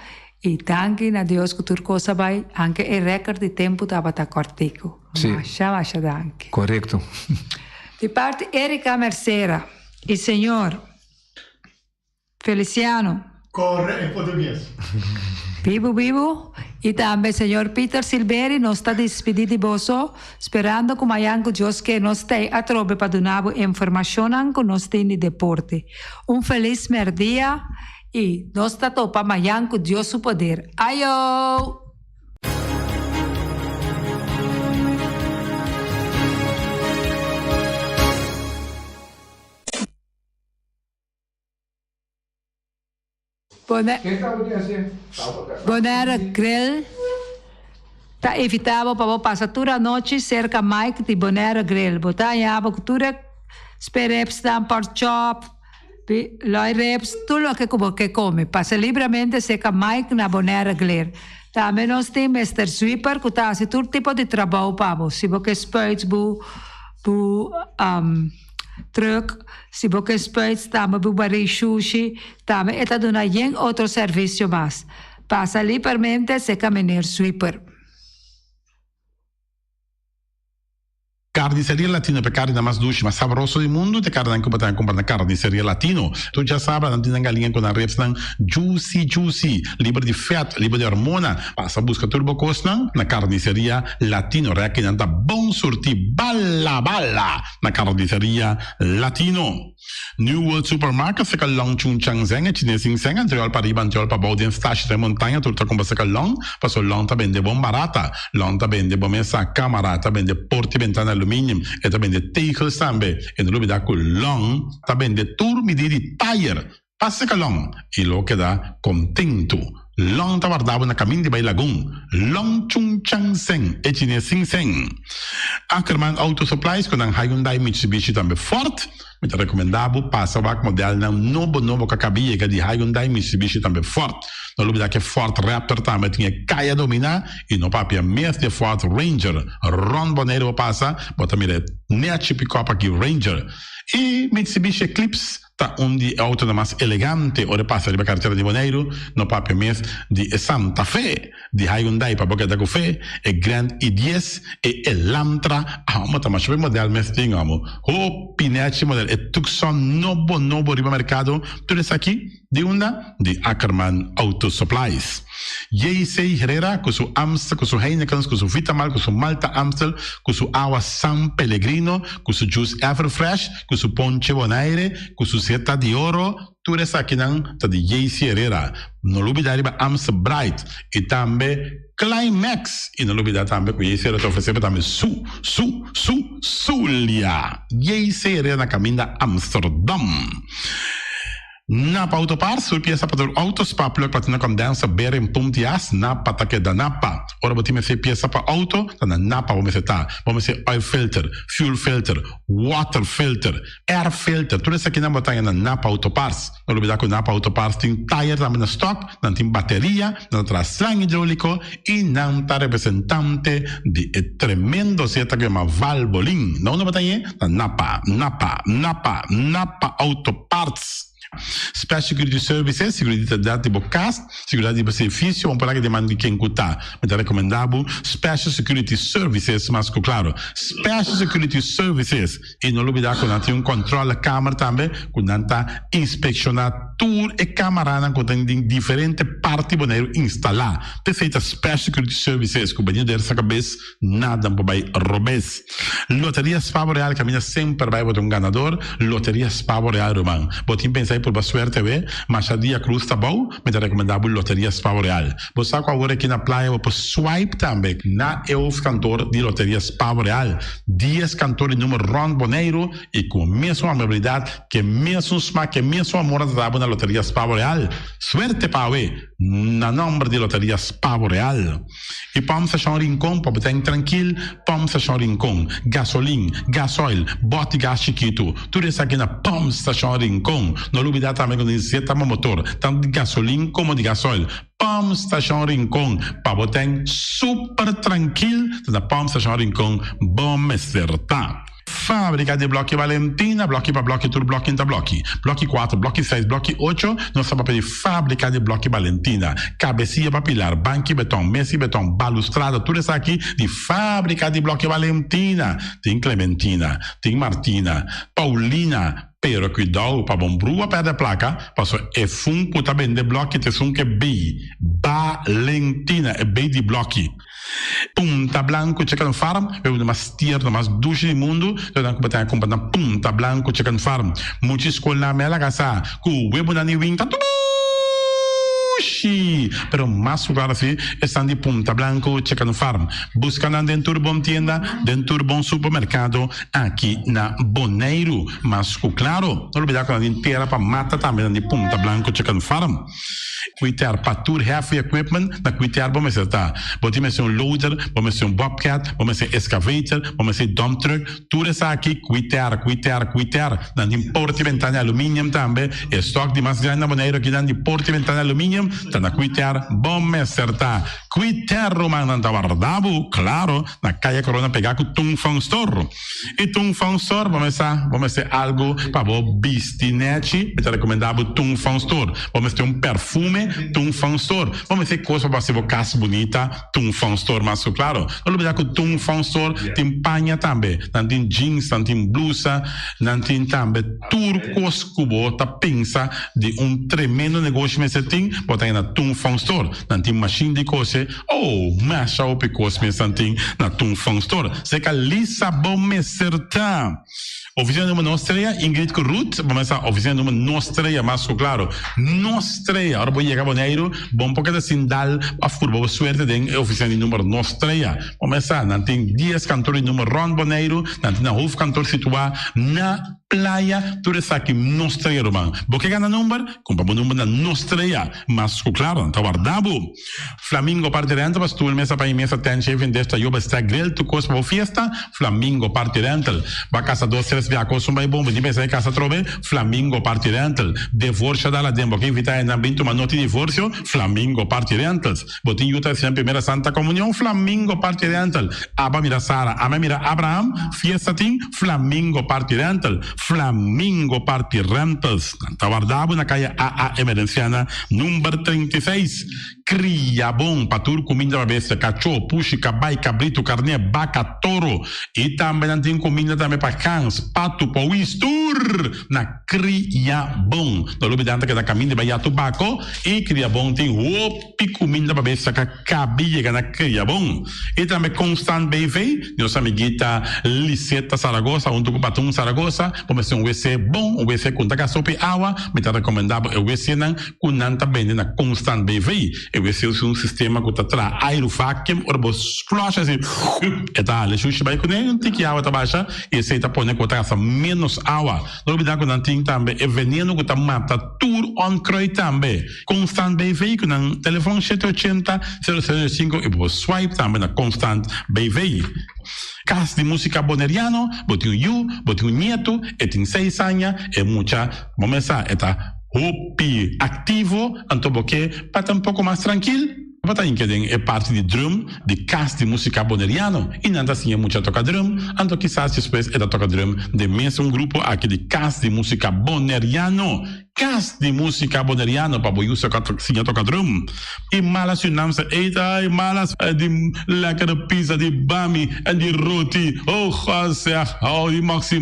e danke na Deus que tudo coisa vai, anche o recorde de tempo estava tá cortico. Masha danke. Correto. De parte Erika Mercera. E senhor Feliciano. Corre em português. Vivo. E também senhor Peter Silveri, nós está despedido de você, esperando que amanhã Deus que nós tenha a trobe para dar informação que nós temos de deporte. Feliz merdia e nós está topa amanhã com Deus o poder. Ayo! Bonaire Grill está evitado para passar toda a noite cerca Mike de Bonaire Grill. Botar em água, toda espereps, por chop, loireps, tudo o que come. Passa livremente cerca Mike na Bonaire Grill. Também nós temos Mr. Sweeper, que está assim todo tipo de trabalho para você. Se você spuits, truck, se você spuits, também bubari sushi, também está dando alguém outro serviço mais. Passa livremente cerca Mr. Sweeper. Carnicería Latino, per carne más dulce, más sabroso del mundo, te carne que puedes comprar na Carnicería Latino. Tu já sabes, não tem galinha com a reps juicy, livre de fat, livre de hormona. Passa a buscar turbo costa na Carnicería Latino. Requer não tá bom sortir bala na Carnicería Latino. New World Supermarket, se long chung chang zeng, chinesing zeng, anterior para riba, anterior para baudien stash de montanha, tu tá compra se long, passo long tá vende bom barata, long tá vende bom essa câmara, tá vende porti ventana aluminium, e tá vende tegels também, e no lugar da long, tá vende turmi di tire, passa que long, e lo que dá contento. Long tá guardado na caminho de Bailagum, long chung chang zeng, e chinesing zeng. Ackerman Auto Supplies, com a Hyundai Mitsubishi também forte, me te recomendavo passa o modelo novo que acabia que de Hyundai Mitsubishi também forte não lembro que Ford Raptor também tinha caia dominar e no papel mesmo de Ford Ranger Ron Bonaire passa bota mire nem pick-up aqui Ranger e Mitsubishi Eclipse tá de auto mais elegante ora passa de carteira de Bonaire no papel mesmo de Santa Fe de Hyundai para boca da café e Grand i10 e Elantra mas também o modelo mesmo tem o pinete modelo e Tucson novo riba mercado tudo isso aqui de uma de Ackerman Auto Supplies J.C. Herrera com seu Amstel com seu Heineken com seu Vitamal com seu Malta Amstel com seu Agua San Pellegrino com seu Juice Everfresh com seu Ponche Bonaire com seu Seta de Oro tudo isso aqui não tá de J.C. Herrera não olvidar riba Amstel Bright e também Climax e não olvidar também que J.C. Herrera está oferecendo também Zulia J.C. Herrera na caminho da Amsterdam Napa Autoparts, sur pieza para autos, paplo, platina condensa, bere em puntias, Napa take da Napa. Ora botime se pieza para auto, na Napa vamos tá. Vamos ser oil filter, fuel filter, water filter, air filter. Tudo isso aqui na botanha na Napa Autoparts. Não olvidar que o Napa Autoparts tem tire também na stock, não tem bateria, não traz slang hidráulico e não tá representante de tremendo seta que é uma Valvoline. Não na botanha, na Napa Autoparts. Special Security Services, seguridade de casa, seguridade de benefício, vamos falar que demanda de quem cutar. Mas é recomendável Special Security Services, mas claro, Special Security Services. E não olvidar que não tem controle da câmara também, que não está inspecionando tudo e câmara que tem diferentes partes boneiro instalar. Perfeita Special Security Services, que o banheiro dessa cabeça, nada vai roubar. Loteria Spavo Real, caminha sempre vai botar ganador. Loteria Spavo Real, Roman. Botim pensar por boa sorte, mas a dia cruz tá bom, mas é recomendável Loteria Spavo Real. Você agora aqui na praia, você swipe também na cantor de Loteria Spavo Real. 10 cantores número Ron Boneiro e com a mesma amabilidade, que mesmo smack, que mesmo amor da na Loteria Spavo Real. Suerte para na nome de Loteria Spavo Real. E vamos achar rincón, para estar tranquilo, vamos achar rincón. Gasolina, gasoil, bote gás chiquito. Tudo isso aqui na vamos achar rincón. Não olvidar também que necessita motor, tanto de gasolina como de gasoil. Pump Station Rincón, para botar super tranquilo, na Pump Station Rincón, bom acertar. Fábrica de Bloque Valentina, bloque para bloque, tudo bloque entre bloque. Bloque 4, bloque 6, bloque 8, nós estamos para fábrica de Bloque Valentina. Cabecinha para pilar, banco e betão, mesa e betão, balustrada, tudo isso aqui de fábrica de Bloque Valentina. Tem Clementina, tem Martina, Paulina, pero cuidado para bombrua perto da placa, passou é fun puta bem de bloque, te fun que B, Valentina, é B de bloque. Punta Blanco Chicken Farm, é uma das tiers mais duas do mundo, então que tem a Punta Blanco Chicken Farm. Muitas escolas me casa, com o web na New England, pero más claro assim, estão de Punta Blanco Chicken Farm. Buscando dentro bom tienda, dentro bom supermercado, aqui na Boneiro. Mas claro, não olvidar que a gente inteira para mata também de Punta Blanco Chicken Farm. Cuidar para tour heavy equipment, na cuidar vamos acertar. Vamos ser loader, vamos ser bobcat, vamos ser excavator, vamos ser dump truck. Tudo isso aqui, cuidar. Na porta e ventana alumínio também. Estoque de mais grande na Boneiro aqui na porta e ventana alumínio. Tá na cuidar, vamos acertar. Cuidar romano na guardavo, claro, na calle Corona pegar com Tung Fong Store. E Tung Fong Store, vamos ser algo para o bistinete, é recomendável Tung Fong Store. Vamos ter perfume Tung Fong Store. Vamos ter coisa para ser casa bonita, Tung Fong Store, mas claro, não olvidar que o Tung Fong Store tem panha também, não tem jeans, não tem blusa, não tem também turcos que você pensa de tremendo negócio, mas você tem, botar na Tung Fong Store, não tem machine de coisa, masha o picos, mas não tem na Tung Fong Store. Você que lisa bom me acertar. Oficina número nostreia, Ingrid Ruth, vamos a oficina número nostreia, mas claro, nostreia, agora vou chegar Boneiro, bom porque assim dá a furba suerte de oficina número nostreia. Vamos a, não tem 10 cantores número Ron Boneiro, não tem na rua cantor situado na playa, tudo isso aqui nostreia, irmão. Porque ganha número, compra o número na nostreia, mas claro, tá guardado. Flamingo parte rental, mas tu mesa para imensa tem chefe desta yoba está grill, tu costa para fiesta, Flamingo parte rental, vai casa 2 via cosa mai bom, di mesa casa trove, Flamingo Party Rental, divorcio dalla dembo, che invita in ambito ma noti divorzio, Flamingo Party Rentals, botin yuta sempre primera Santa Comunión, Flamingo Party Rental, Abba mira Sara, Ama mira Abraham, fiestatin, Flamingo Party Rental, Flamingo Party Rentals, guardavo na calle AA Emerenciana, numero 36, cria bom, patur, comida para bestia, cachorro, puxi, cabai, cabrito, carne, vaca, toro, e também tem comida também para cães, pato, pauistur, na cria bom. Não olvidando que na caminho vai a tubaco e cria bom tem opi comida para bestia, que cabia na cria bom. E também Constant BV, nossa amiguita Liseta Saragossa, um do Batum Saragossa, vamos ser WC bom, WC com taca sopa e água, me tá recomendável o WC não, com nanta bem na Constant BV. e você usa um sistema que tá tra air vacuum ou você flush assim e tá le sushi vai com um tique água tá baixa e você tá põe com tá menos água não olvidar que não tem também é veneno que tá mata tudo on croy também constant BV com um telefone 780 005 e você swipe também na constant BV. Casa de música boneriano, bote you, bote nieto, tem 6 anos, mucha, vamos a está hopi activo, então porque para um pouco mais tranquilo. Para que é parte de drum, de casa de música boneriano, e não assim é muito toca drum, então quizás depois é da toca drum de mesmo grupo aqui de casa de música boneriano. Casa de música boneriano para boi usa sim toca drum. E malas se não se eita, e malas de lekkere pizza de bami e de roti. Oh, zeg, oh, die maxi,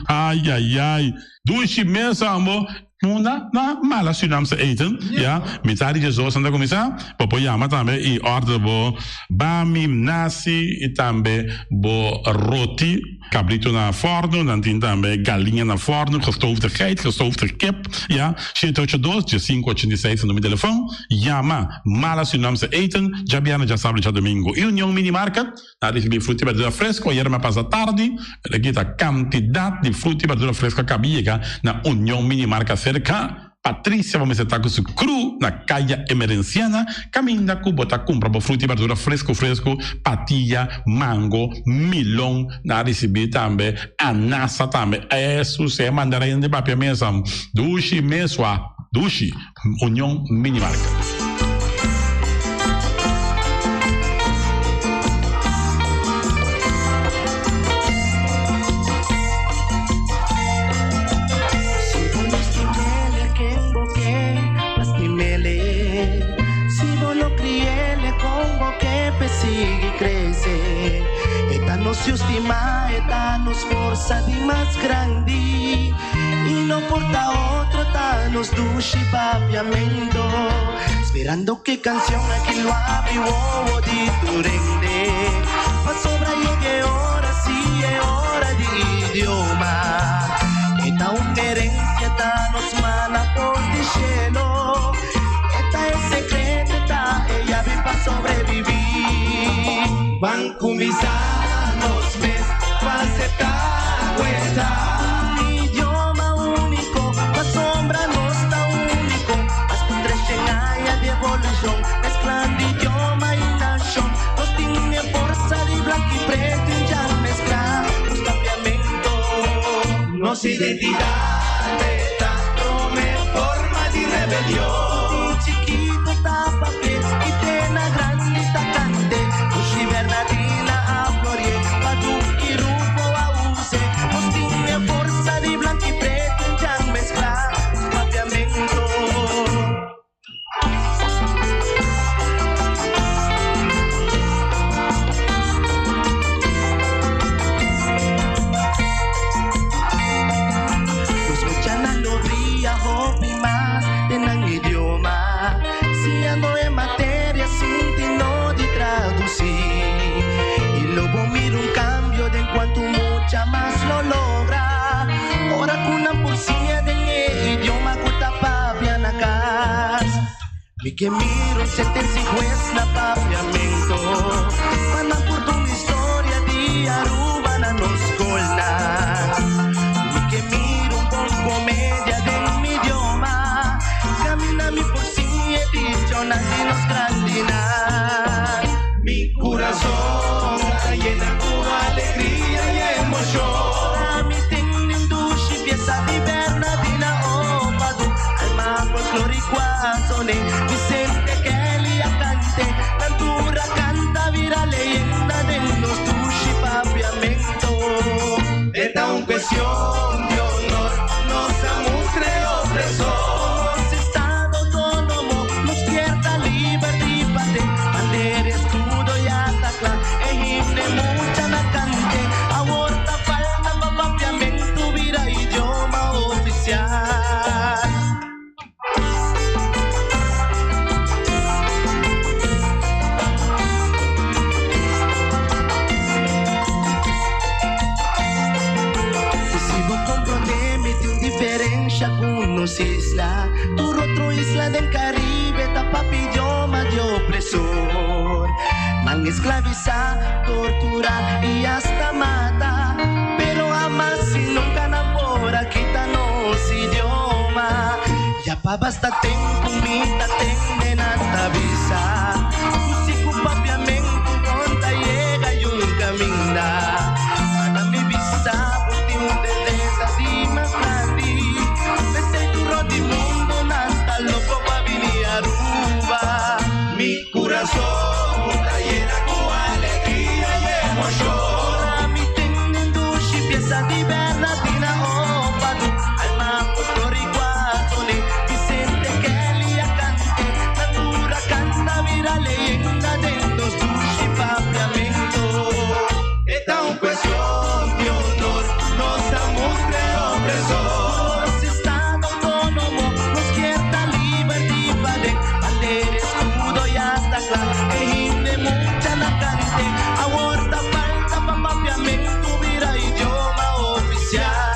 ai. Doe mesmo, amor. Na mala Surinaamse eten, ja. Met die zo aan de commissaris, popoyama também e order bo bami, nasi e também bo roti, cabrito na forno, dan tin também galinha na forno, gestoofde geit, gestoofde kip, ja. 782 586 no meu telefone, llama mala Surinaamse eten, já biana já sábado já domingo. E União Mini Market, na recebi fruta e verdura fresco, ayer me passa tarde, aqui tá quantidade de fruta e verdura fresca cabia na União Mini Market cerca. Patrícia, vamos estar com isso cru na caia emerenciana, caminha com bota compra para fruta e verdura fresco, patilha, mango, milão, na receber também, anassa também, isso se é mandarim de papel mesmo, dushi mesua, dushi, União Mini Market. Nos estima, nos força de mais grande e não porta outro, nos duche papiamento, esperando que canção aquilo abre o ovo de tu rende, mas sobra llegue hora, se é hora de idioma, esta herência nos mana por de cielo, esta é secreto, esta ella vem para sobreviver, van começar aceptar cuenta idioma único, la sombra no está único, las contraseñas de evolución, mezclando idioma y nación, nos tiene fuerza de blanco y preto y ya mezclar, los cambiamientos, nos identidad, esta tome forma de rebelión, chiquito está papel y tena grande está cante, Ushi Bernardina a Florie, força de blanco e preto já mesclar papiamento. Los mechana lo ria hobby más tenang idioma, si ando en materia sin no de traducir y luego miro un cambio de en cuanto mucha más lo logra. Ora kuna pulsia de idioma kuta papia na casa. Mi que miro sentencia juez na papiamento. Pana por tu historia de Aruba na nos colna. Mi que miro un poco comedia de mi idioma. Camina mi pulsia dicho na nos grandina. Mi corazón está llena con alegría y emoción. Di Bernardina o Padu, alma folcloriquazone, Vicente Kelly cante, Natura canta vira leyenda de los dushi papiamento. Esta un cuestión de honor, nos amustre opresor. Nos estado autónomo, nos pierda libertad, bandera, escudo y atacla, himne mucha la cante, aborta falta papiamento, vira idioma oficial. Se vos comprometete un diferencia con nos isla, tu otro isla del Caribe, tapa idioma esclavizar, torturar y hasta matar. Pero jamás si nunca enamora, quítanos idioma. Ya pa' basta ten comida, ten hasta visa. Musico papiamento, conta llega y un camina. Para mi visa, por ti un deleta, di más grande. Vete tu rodi mundo, nasta loco pa' venir a Aruba. Mi corazón está llena con alegría y emoción. Ahora mi tengo dushi, pieza di Bernardina, oh, padu. Alma portoriguatone, Vicente Kelly a cante. Natura canta, vira leyenda de los dushi papiamento. Esta un cuestión de honor, nos damos de opresor. Los estados autónomos nos quieren libertad de bater escudo y hasta claro. De mucha la cante, ahorita falta pa' papiamento, vira idioma oficial.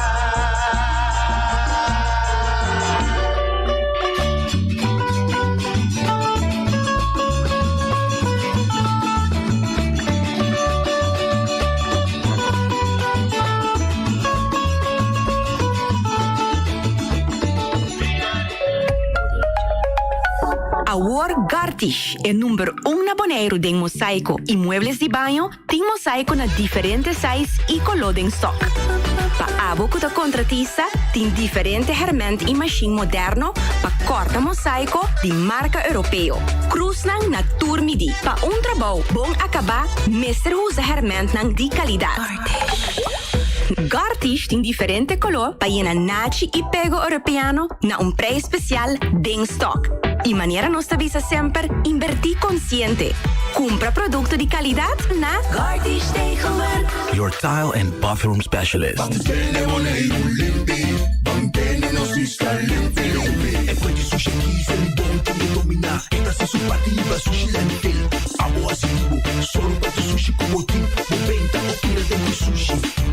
Award Gartish é número 1 na Bonaire de mosaico e muebles de banho, tem mosaico na diferentes sizes e color em stock. Pa abo que da contratista, tem diferente herramienta e machine moderno pa corta mosaico de marca europeu. Cruz nang na turmidi. Pa trabalho bom acabar, mestre usa herramienta nang de qualidade. Gartish tem diferente color pa llena nachi e pego europeano na preço especial de stock. E maneira nossa visa sempre invertir consciente. Compra produto de qualidade na Gartish Tegenwerk. Your tile and bathroom specialist.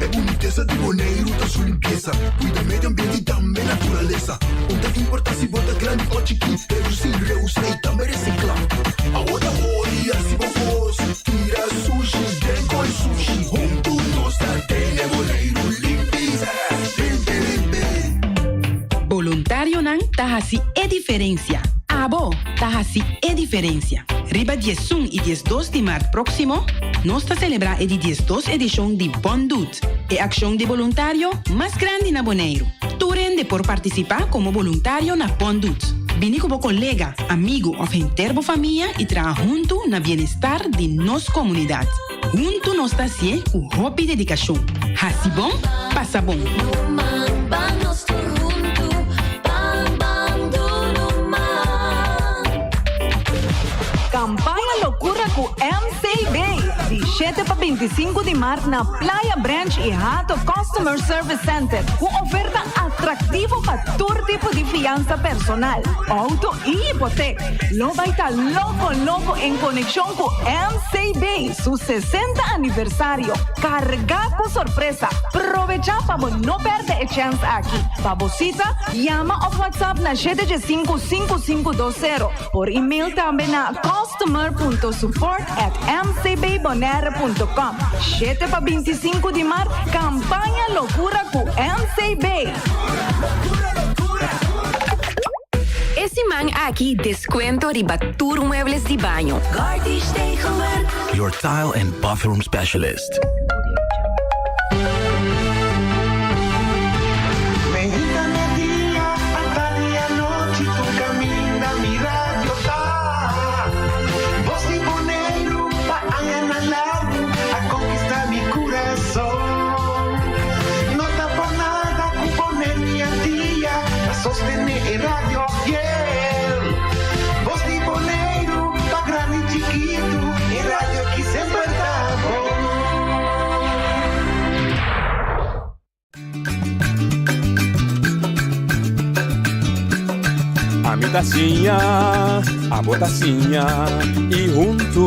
É boniteza de Bonaire, tá sua limpeza. Cuida meio ambiente e também natureza. Onde importa se bota grande ou chiquinho. Reduzir, reusar e também reciclar. Agora olha se vos tira sushi, vem com sushi. Junto nós tem Bonaire limpeza. Voluntário não tá assim é diferença. Abo tá assim é diferença. Riba 11 e 12 de março próximo, nós está celebrar a 12 edição de Bondut, a ação de voluntário mais grande na Bonaire. Tu rende por participar como voluntário na Bondut. Vini como colega, amigo ou inteiro família e trabalhar junto na bem-estar de nossa comunidade. Junto nós está assim com hobby e dedicação. Assim bom, passa bom. Campanha Loucura com MCB, de 7 para 25 de março na Playa Branch e Hato Customer Service Center, com oferta atrativa para todo tipo de fiança personal, auto e hipoteca. Lo vai estar loco em conexão com MCB, seu 60 aniversário. Carga com surpresa. Aprovecha para não perder a chance aqui. Para visita, llama ou WhatsApp na 755-5520. Por e-mail também na customer.support@mcbbonaire.com. 7 para 25 de março, campanha Loucura com MCB. Esse man aqui descuento riba tour muebles de banho. Gartish Tegenwerk. Your tile and bathroom specialist. Medita día, hasta día noche, tu camina, mi radio está. Voz de Bonaire, pa' allá en al lado, a conquistar mi corazón. No está por nada, con poner mi día, a sostener el radio fiel. Voz de Bonaire, pa' grande y chiquito, el radio aquí siempre está. A mi tacinha, a botacinha, e junto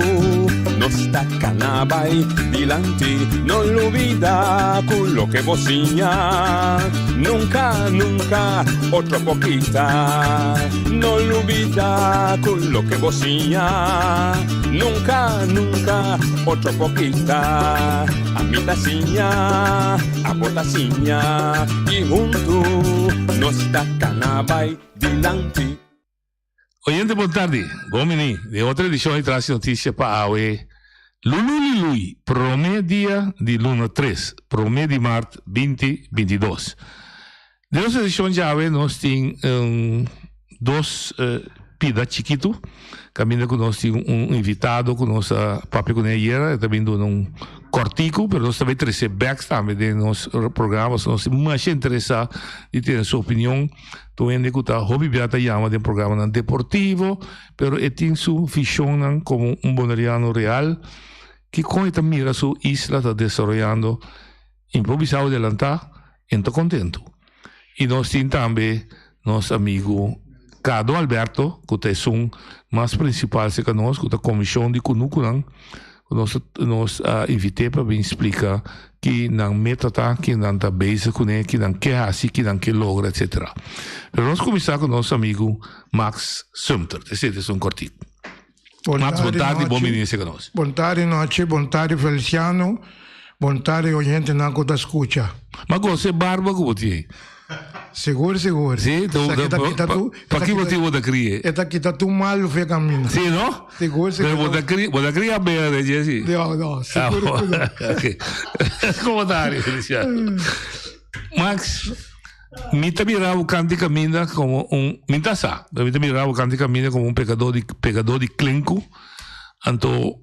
non stacca nabai dilanti, non lo vida quello che vocigna, nunca, nunca, otro poquita, non lo vida quello che vocigna, nunca, nunca, otro poquita, a mitacigna, a botacigna, y junto, non stacca nabai dilanti. Oyente, boa tarde. Bom menino. De outra edição, traz notícia para a UE. Lui, primeiro dia de luna 3, primeiro de março 2022. De nossa edição já nós temos dois pida chiquito. Caminha com nós temos invitado com nossa própria conheira, também um cortico, mas nós também trazemos backs também de nosso programa, nós estamos mais interessados em ter a sua opinião. Tu ainda que está hobby beata chama de programa deportivo, pero tem sua visão como boneriano real que conta mira sua isla está desenvolvendo, improvisado adelantar, está contento. E nós temos também nosso amigo Cado Alberto, que é um mais principal que nós, que é a comissão de Kunukunan, nós invitei para me explicar que não meta que não está base com ele, que não quer assim, que não quer logra, etc. Mas nós começamos com nosso amigo Max Sumter. Esse é um cortinho. Max, boa tarde, bom menino com nós. Boa tarde, noite, boa tarde, Feliciano. Boa tarde, oyente na que está escuta. Mas você barba que você tem? Seguro. Sim, então, para que motivo da cria? Esta aqui está tão mal o fé caminho. Sim, não? Seguro. Vou da cria bem, Jesse? Não, seguro. Ok. Comentário, Feliciano. Max, me mirava o canto de caminho como me mirava o canto de caminho como pegador de clinco. Então,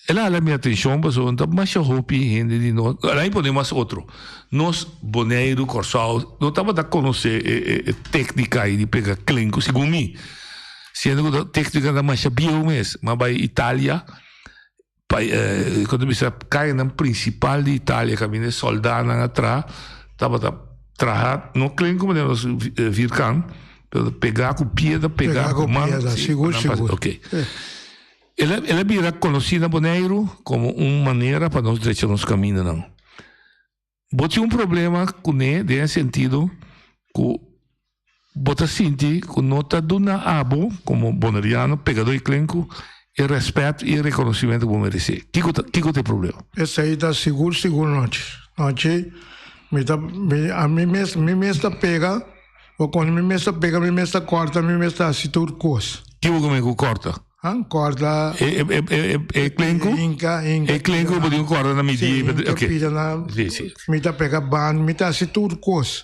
ela a minha atenção, então, mas eu hopi gente de nós. Aí podemos outro. Nós, boneiro, corsal, não estava a conhecer técnica de pegar clinco, segundo mim. Sendo que a técnica da mais bio mesmo, mas vai Itália, quando você cai na principal de Itália, caminha soldado atrás, estava a trabalhar, não clinco, mas nós vircan, pegar com piedra, pegar com mão. Seguro. Ok. Ela vira conhecida boneiro como uma maneira para nós deixar nos caminhos, não. Bote problema com ele, nesse sentido, que bota sentir que não está dando abo, como boneriano, pegador e clenco, e respeito e reconhecimento que merece. Que é o problema? Esse aí está seguro, noite. A mim mesmo pega, ou quando me mesmo pega, me mesmo corta, me mesmo assim tudo coisa. Que o corta? Corda é clenco? É clenco, pode corda na medida. Ok. Me tá pega ban, me tá assim tudo coisa.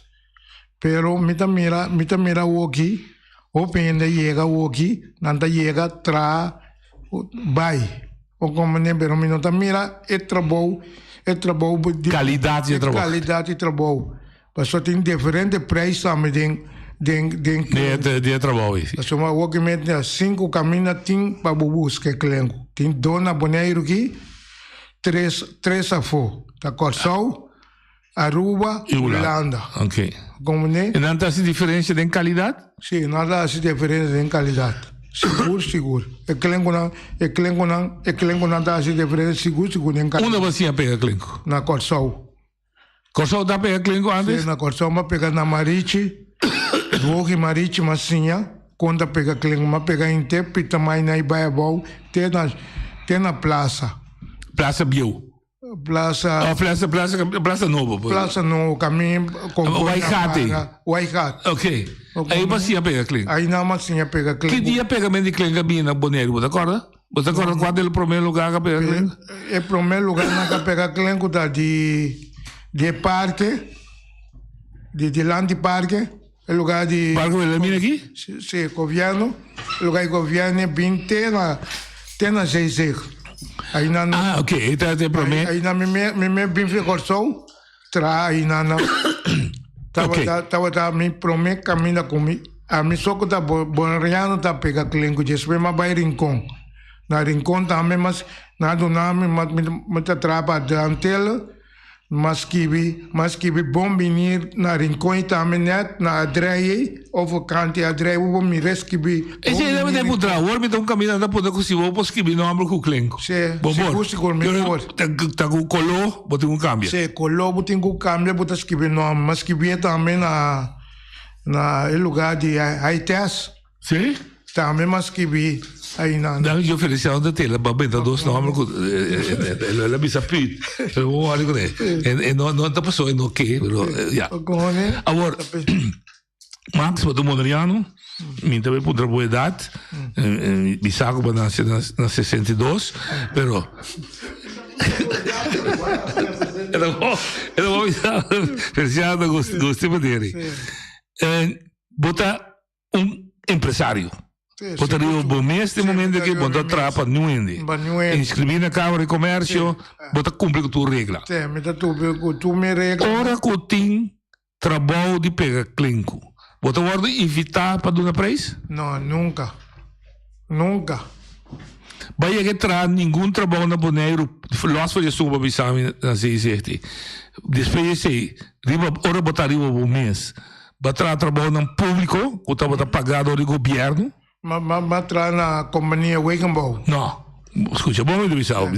Pero me tá mira o aqui, o pende chega o aqui, não tá chega tra vai. O como nem pero me não tá mira é trabalho de qualidade de trabalho. Mas só tem diferente preço também de trabalho. Então, o que mete 5 caminhos tem para buscar clenco. Tem dona boneiro aqui, 3 a fora. Tá Corsol, Aruba e Holanda. Ok. Como né? E não está assim diferença em qualidade? Sim, não está assim diferença em qualidade. Seguro. E clenco não está assim diferença, seguro em qualidade. Onde você pega clenco? Na Corsol. Corsol está pega clenco antes? Sim, na Corsol, mas pega na Mariche. Vogue marítima assim, quando pega clenco, mas pega em tempo e também na Ibaiabou, tem na praça. Praça Bio? Praça Nova. Praça Nova, caminho com Waikate. Ok. Aí você pega clenco? Aí não, mas sim pega clenco. Que dia pega de clenco na Boneiro, você acorda? Você acorda qual é o primeiro lugar que pega clenco? O primeiro lugar que pega clenco da de parque, de land parque. El lugar de Parque Bellarmine aqui? Sim, governo. O lugar de governo é bem tem na 6 Aí na ok. Então tem problema. Aí na me bem ficou aí na tava me promete caminha comigo. A mim só que tá bonariano tá pega clenco de espema vai rincón. Na rincón também mas nada nome mas me trapa de antela. mas kibi bom venir na rincão também net na adreie ou canti adreie o mi res kibi. Esse é o tempo tra, o me então caminhando para poder conseguir o posso que não abro com clenco. Sim, seguro melhor. Tá com color, botar um cambio. Sim, color botar um cambio, botar kibi não, mas kibi também na lugar de Haites. Sim. Também mas kibi aí na. Não, eu ofereci a tela, babenta dos nomes, ela me sapit. Eu vou olhar com ele. Não tá passou, não que, já. Agora, Max, para o Mondriano, me também por uma boa idade, me saco para nascer na 62, pero eu vou avisar, felicidade, gostei para ele. Bota empresário. Botaria o bom mês, no momento que bota trapa, não ende. Inscrever na Câmara de Comércio, bota cumprir com a tua regra. Sim, me dá tu me regra. Ora que tem trabalho de pegar clínico. Bota ordem evitar para dar preço? Não, nunca. Nunca. Vai que traz nenhum trabalho na Boneiro, nós fazemos uma visão na CICT. Depois de ora botaria o bom mês. Batra trabalho no público, que estava pagado do governo. Batra na companhia Wagenbau. Não, escuta, vamos divisão.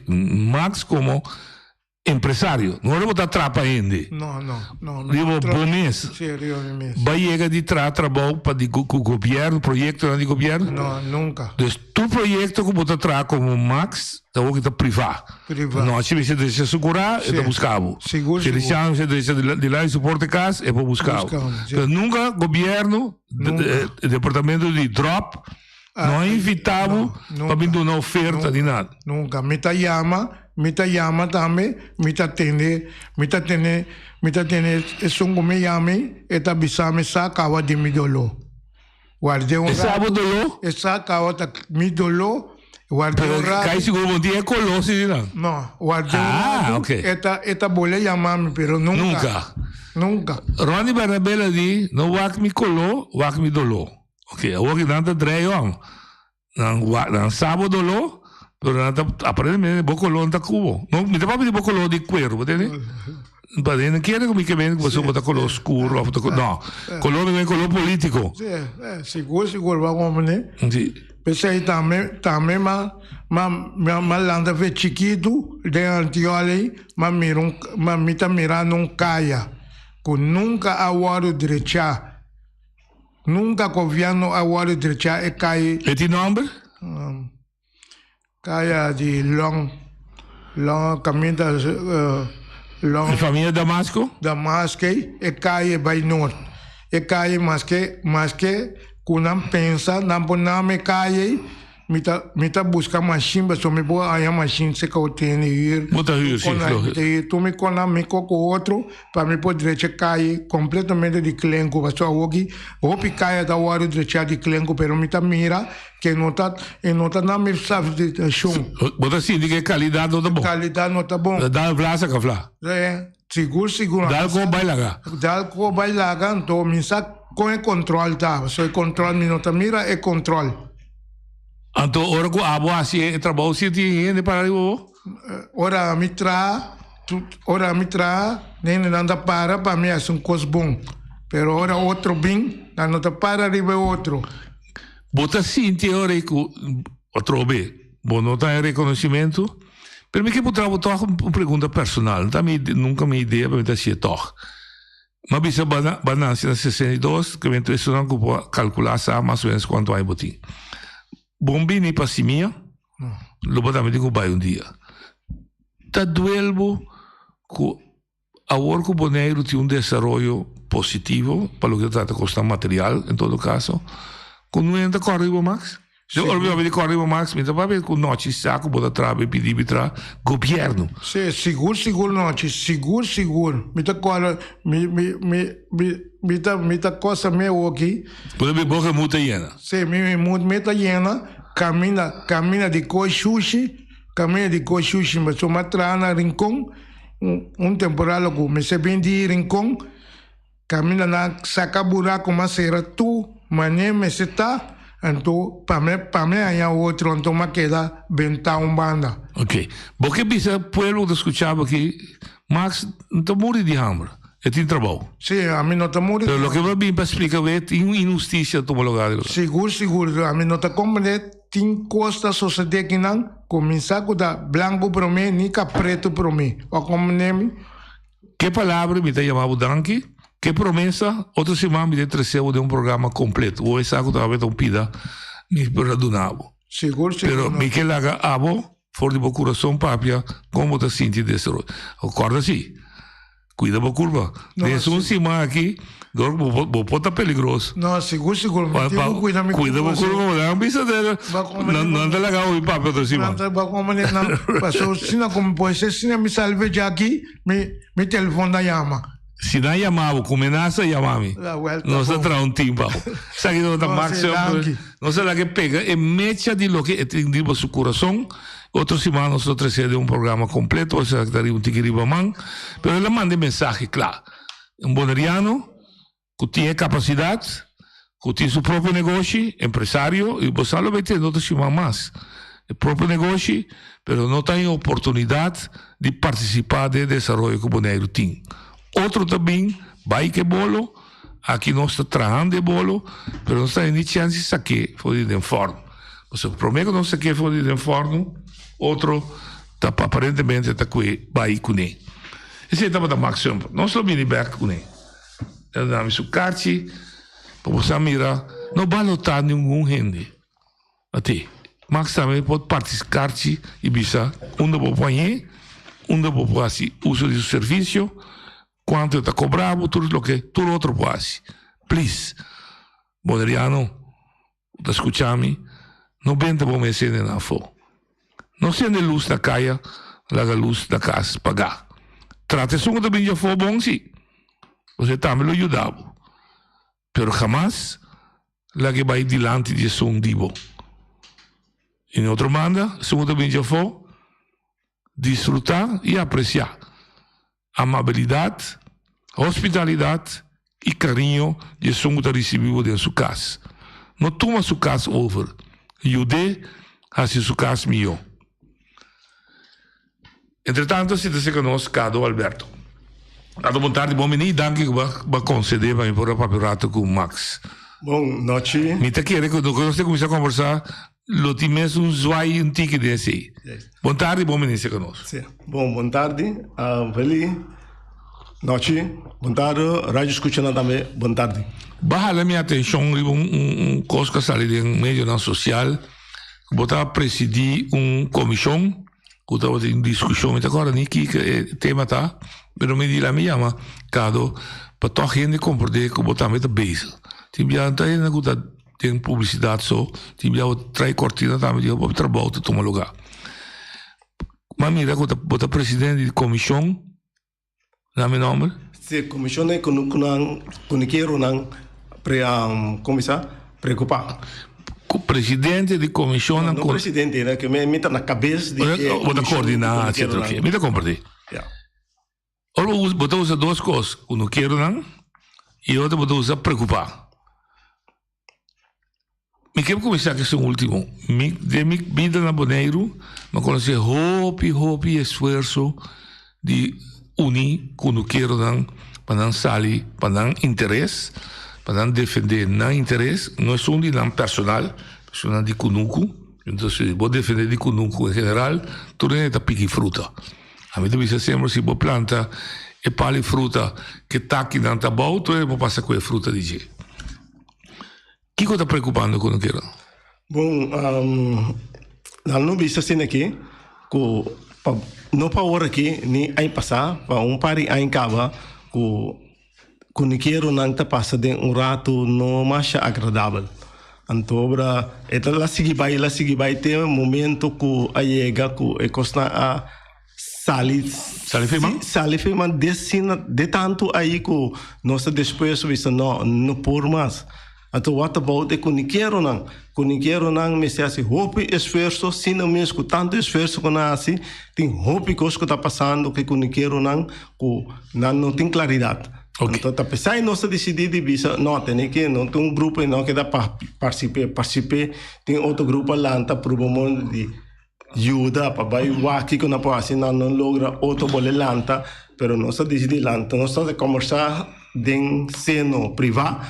Max como empresário, não era botar trapa ainda. Não. Digo, bom mês. Vai chegar de trabalho para o governo, projeto de governo? Não, nunca. Então, tu projeto que botar trapa como Max, está o que está privado. Não, se você deixa segurar, é para buscar. Seguro. Se você deixa de lá e suporte casa, é para buscar. Então, nunca governo, departamento de drop, não é invitado para vir uma oferta de nada. Nunca. Me llama também, me atende, isso me llama, eta bisame sa kawa de mi dolo. Guardei rato. Dolo? Essa kawa ta mi dolo. Guardei rato. Cai seguro bom dia colou se não. Guardei rato. Okay. Eta bole llamarme, pero nunca. Ronnie Barabella di, não wak mi colou, wak mi dolo. Ok, eu vou dar dreio, não sábado dolo. Pero aparentemente bocolón está cubo. No, me estaba pidiendo bocolón de cuero, ¿entiendes? Para no quiere que me pasó por color oscuro, no, color de color político. Sí, seguro vamos a ver. Sí. Pensei também landa ve chiquito de Antioli, mas me tá mirando caia, que nunca agora direita, nunca governo agora direita é caia. E ti nome? Caia de long caminho long. Família Damasco? Damasco é caia by north. É caia mas que quando pensa não pode nome caia me tá buscar machine mas só me boa a machine se que eu tenho ir. Bota ir sim. Tu me conhece com outro para me poder cair completamente de clenco mas só aqui o picaia da hora de de clenco pero me tá mira que não tá na me sabe de chão. Bota sim, que qualidade não tá bom. Qualidade não tá bom. Dá vlasa que flá. Seguro. Dá com vai lagar, então me sabe com controle tá. Só controle me não tá mira é controle. Então, ora que a boa assim, trabalho se tem para ali, ora me nem nada para mim é coisa bom. Pero ora outro bem, não tá para arriba outro. Bota sim teórico, outro bem, bom não tem reconhecimento. Para mim que botar uma pergunta personal, nunca me ideia para me ser toque. Mas bisa balança na 62, que me interessa não calcular mais ou menos quanto vai botar. Bombini para cima, lo botamos digo vai dia. Tá duelbo que agora que o Boneiro tem desenvolvimento positivo para o que trata custar material, em todo caso, com não entra corribo Max. Se obviamente corribo Max, me dá ver com noite saco bota trave pedir para governo. Sim, seguro noite, seguro. Me tá coisa meu aqui. Pode ver boca muito llena. Sim, me tá llena. Camina de coi sushi, mas só matra na rincón, temporal que me se vende rincón, camina na saca buraco mas era tu, mané me se tá, Então, para mim aí outro, então me queda bentar banda. Ok. Porque bisa pueblo que escuchaba aqui, Max não está morrendo de hambre. É tem trabalho. Sim, a mim não está morrendo. Pero lo que va bem para explicar é tem injustiça toma lugar. Seguro. A mim não está compreendendo. Tem costa sociedade que não começar com da branco para mim, nem que preto para mim. O compreende? Que palavra me está chamando danke? Que promessa? Outra semana me recebeu de programa completo. Ou essa que talvez não pida me perdonava. Seguro. Pero me que laga abo, for de bo coração papia, como te senti desse rollo. Acorda sim. Cuida da curva. Desde semana aqui, vou botar peligroso. Não, seguro. Cuida da curva, não precisa dela. Não anda legal o papel outra semana. Não, passou, se não como pode ser, se não me salve já aqui, me telefone da chama. Se não chamava, com ameaça, chamava-me. Não se traz um timba. Sabe que não está máximo. Não sei lá que pega. É mecha de lo que é tendido seu coração. Outra semana nós trazemos um programa completo. Ou seja, que daria tiquiriba man. Mas ela manda mensagem, claro. Boneriano, que tem capacidade, que tem seu próprio negócio, empresário, e você não vai ter outra semana mais. O próprio negócio, mas não tem oportunidade de participar do desenvolvimento que o Boneiro tem. Outro também, vai que bolo, aqui nós estamos trabalhando de bolo, mas não está nem chance de saber, foi de forno. Você promete que não sei que foi de forno, outro, aparentemente, está aqui, vai com ele. Esse estava da máxima, não só vim back com ele. Eu dava isso carte, para você mirar, não vai lotar nenhum rende. Até, Max também pode participar e bisa, onde vou pôr, onde vou pôr assim, uso do serviço, quanto está cobrado, tudo o que, tudo outro quase. Please, Boneriano, está escutando-me, não vende para me ser na fogo. Não sendo luz da caia, larga luz da casa, pagar. Trata-se de também já foi bom, sim. Você também lo ajudava. Pero jamás, lá que vai dilante de som divo. Em outra banda, segundo também já foi, desfrutar e apreciar. Amabilidade, hospitalidade e carinho de som que recebeu de sua casa. Não toma sua casa over. Ajude a sua casa melhor. Entretanto, se você conosco, Cado Alberto. Cado, boa tarde, bom menino, danke que vai conceder para me pôr o papirato com o Max. Boa noite. Me está querendo que você comece a conversar, lo times um zoai um tique desse aí. Boa tarde, bom menino, você conosco. Sim. Bom, boa tarde, feliz noite, boa tarde, rádio escutando também, boa tarde. Baja a minha atenção, coisa que saiu em meio na social, que botar presidir comissão, que estava em discussão, mas agora nem que tema tá, mas me diz a minha ama, Cado, para toda gente compreender que botar meta base. Tipo, já está aí, tem publicidade só, tipo, já trai cortina também, já para trabalho, toma lugar. Mas mira, que botar presidente de comissão, não é meu nome? Sim, comissão é quando quero não começar preocupar. Presidente de comissão não presidente, né, que me está na cabeça de que coordenar, etc. Me dá compreender. Ora, você usa duas coisas, quando quero não, e outra você usa preocupar. Me quero começar com esse último. De minha vida na Boneiro, me conheci hope esforço de unir quando quero não, para não sair, para não interesse, para não defender não interesse, não é só de não personal de Kunuku. Então, se vou defender de Kunuku em geral, tudo é da pique fruta. A mim também sempre se vou planta e pali fruta que está aqui não tá bom, tudo é para passar com a fruta de jeito. O que está preocupando quando quero? Bom, não vi isso assim aqui, que não para hora aqui, nem aí passar, para pari aí acaba, quando quero não está passando rato não mais agradável. Então, então lá seguir vai ter momento que a chega que costa a sali firma de tanto aí que nossa depois isso não por mais. Então, what about quando quero não me se assim, hope esforço, se não mesmo com tanto esforço que nasce, tem hope que está passando, que quando quero não tem claridade. Então, apesar de nós decidir de visa, não tem que não tem um grupo não que dá para participar, tem outro grupo lá tá promovendo de ajuda para vai aqui que não pode não logra outro bole lanta, pero nós decidir lanta, nós estamos a conversar de seno privado,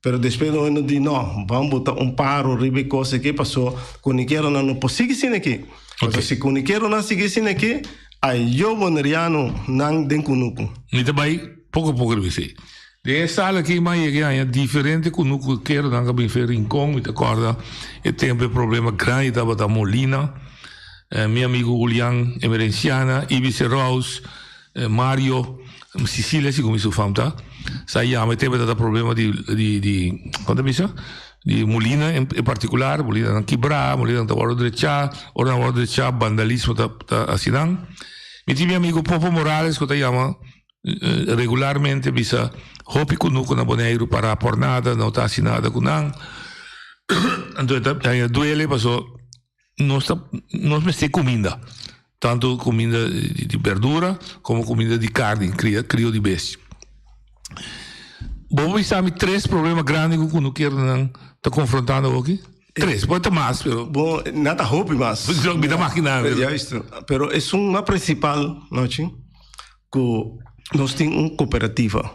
pero depois nós de não, vamos botar paro ribe coisa que passou, comunicaram não possível sim aqui. Então, se comunicaram não seguir sim aqui, aí eu boneriano não den kunuku. Niet erbij. Pouco a pouco você. De sala aqui mais é diferente com o que quero não que bem fer rincón, me acorda. E tem um problema grande estava da Molina, meu amigo Julián Emerenciana, Ibice Rose, Mario, Sicília, se como isso famta. Sai a teve da problema de quando é isso? De Molina em particular, Molina não quebrar, Molina não hora de vandalismo tá assinando. Me tive amigo Popo Morales que tá chama regularmente bisa hopi kunuku na Bonaire para por nada não está assinada com não então duele passou nós me comida tanto comida de verdura como comida de carne crio de bestia bom bisa me 3 problemas grandes com o que não está confrontando aqui 3 pode ter mais pero bom nada hopi mais me dá máquina já visto pero é uma principal não que nós temos cooperativa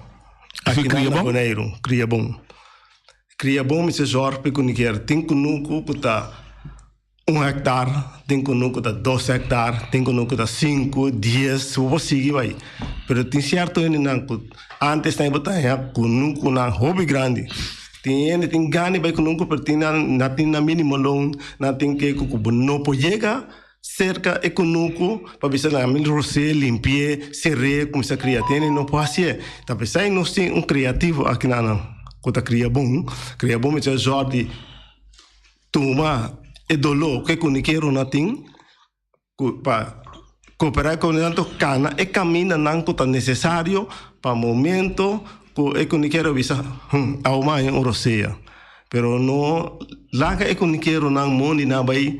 aqui na Bonaire, Cria Bom. Cria Bom, me se jorpe com ninguém. Tem conuco que está 1 hectare, tem conuco que está 2 hectares, tem conuco que está 5, 10, vou seguir vai. Mas tem certo ele não, antes tem botar conuco na hobby grande. Tem ganho vai conuco, mas tem na mínimo long, não tem que não pode chegar cerca e conuco para ver se lá me roce limpie serre como se cria tem não pode ser tá pensando nós tem criativo aqui na cota cria bom me diz Jordi toma e dolo que comuniqueiro não tem para cooperar com tanto cana e camina não cota necessário para momento que comuniqueiro visa ao mais um roceia pero não lá que comuniqueiro não mundo não vai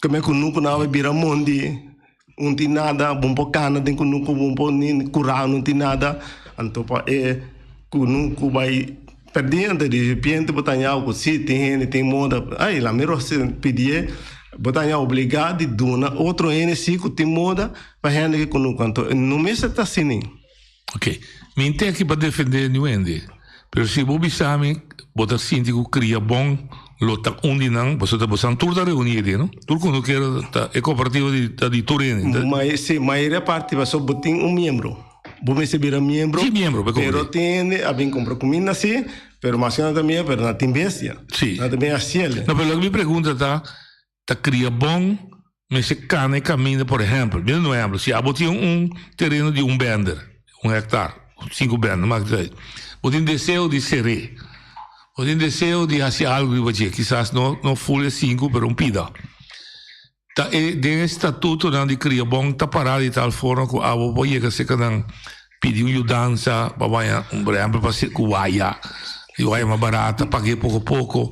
que kunuku na vai virar mundi não tem nada bom para cana tem kunuku bom para nem curar não tem nada então para kunuku vai perdendo de repente botar algo se tem moda aí lá mesmo se pedir botar obrigado de dona outro NC que tem moda para gente que kunuku então não me está assim ok me tem aqui para defender nuende pero se bobi sami botar síndico cria bom lota não você está passando tudo da reunião não tudo quando quer é cooperativo de Turene mas se maioria parte vai só botar membro vou receber membro sim membro pero tem a bem comprar comida assim pero mais nada também pero não tem bestia sim nada bem assim não pero me pergunta tá cria bom mas se cana e caminha por exemplo mesmo exemplo se abotia terreno de bender 1 hectare 5 bender mas você tem desejo de ser o tem desejo de fazer algo e quizás não folha 5 pero pida tá de estatuto não de cria bom tá parado de tal forma que a vou chegar se cada pedir ajudança para vai por exemplo para ser cuaia e vai mais barata paguei pouco a pouco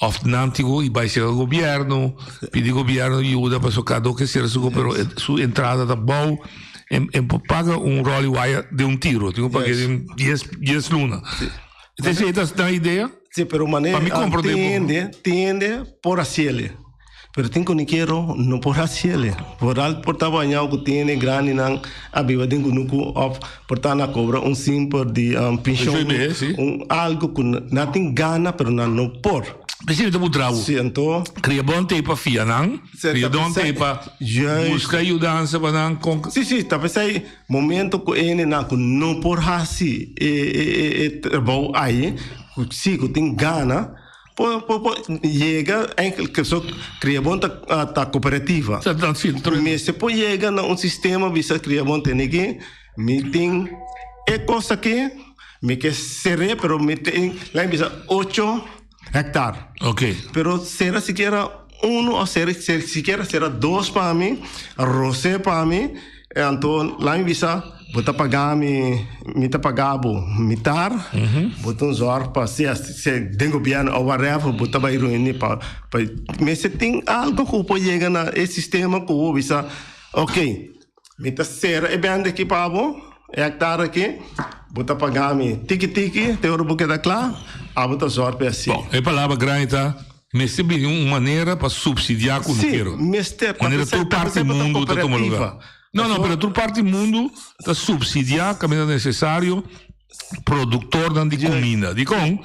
of nantigo e vai ser o governo pedir governo ajuda para cada que seja pero sua entrada tá bom paga rolo de tiro tem que pagar 10 luna você está na ideia sim, pero maneira tende por assim pero tem que quero não por assim por trabalhar que tem grande não a viva tem que não por tá na cobra simples de pensão algo que não tem gana pero não por precisa de bravo sim então cria bom tempo para fia não cria bom tempo para buscar ajudança para não sim tá pensando momento que ele não por assim bom aí se que tem gana chega que só cria bom tá cooperativa mas se pode chegar a sistema bisa cria bom tem que me tem é coisa que me quer ser pero me tem lá bisa 8 hectares ok pero será siquiera 1 ou siquiera será 2 para mim roce para mim então lá bisa botar pagar me tá pagado mitar botar zor para se den governo ou whatever botar vai reunir para mas se tem algo que pode chegar na esse sistema que o bisa ok me tá ser é bem aqui para bom hectare aqui Bota pagar-me tiki-tiki, tem hora porque tá claro, a bota sorte assim. Bom, a palavra grande tá, mas tem uma maneira para subsidiar com o quero. Maneira toda parte do mundo está tomando lugar. Não, mas toda parte do mundo está subsidiar que é necessário produtor de comida. De com,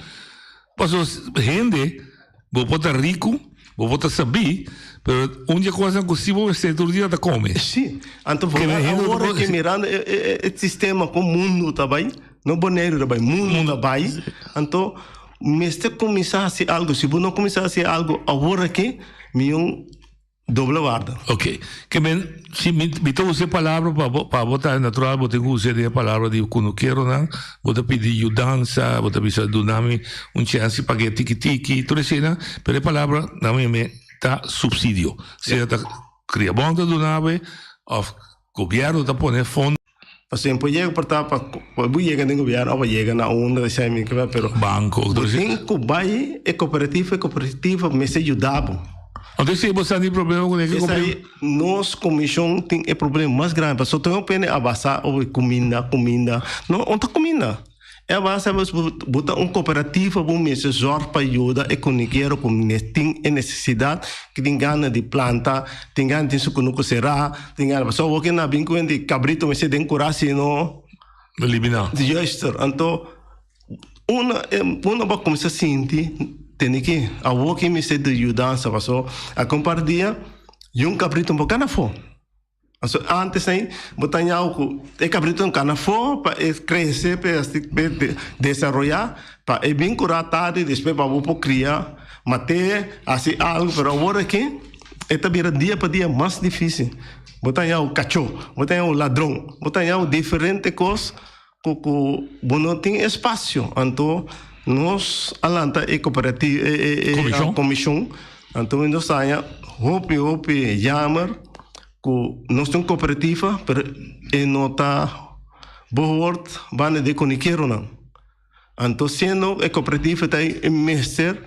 passou gente, vou botar rico, vou botar saber, mas onde a coisa possível é todo dia da come. Sim, então agora que mirando o sistema com o mundo também, não boneiro também, mundo também, então se começar a ser algo, se não começar a ser algo agora que me doble guarda. Ok. Que men, se me usar palavra para botar natural, vou ter que usar a palavra de quando quero, não? Vou pedir ajudança, vou precisar dar-me chance para que tiki-tiki, tudo isso, não? Mas a palavra, não me tá subsídio. Se está cria bom da nave, ou governo está poner fundo. Assim, pode chegar para chegar no governo, ou chega na onda de semi, pero banco, tem que vai é cooperativa, me se ajudava. Então, se você tem problema com isso, aí, nós, comissão, tem o problema mais grande. Porque só tem pena abaixar comida. Não, onde comida? É abaixar, botar uma cooperativa, bom, me se zorra para ajudar e comunicar com tem necessidade, que tem gana de planta, tem gana de sucunuco será, tem gana. Só o que na binco de cabrito, me se tem coragem, não? Eliminar. Então, uma vai começar a sentir. Tem que a que me se de ajudança, passou a compartilhar e cabrito um pouco na fome. Antes aí, botar algo é cabrito um cana fome para crescer, para desenvolver, para bem curar tarde, depois para o criar, matar, assim algo, para agora aqui é também dia para dia mais difícil. Botar algo cachorro, botar algo ladrão, botar algo diferente coisas que não tem espaço, então nós alanta é cooperativa a comissão então nós saia hope jammer que nós temos cooperativa pero nota board bane de coniqueiro não então sendo a cooperativa tem mestre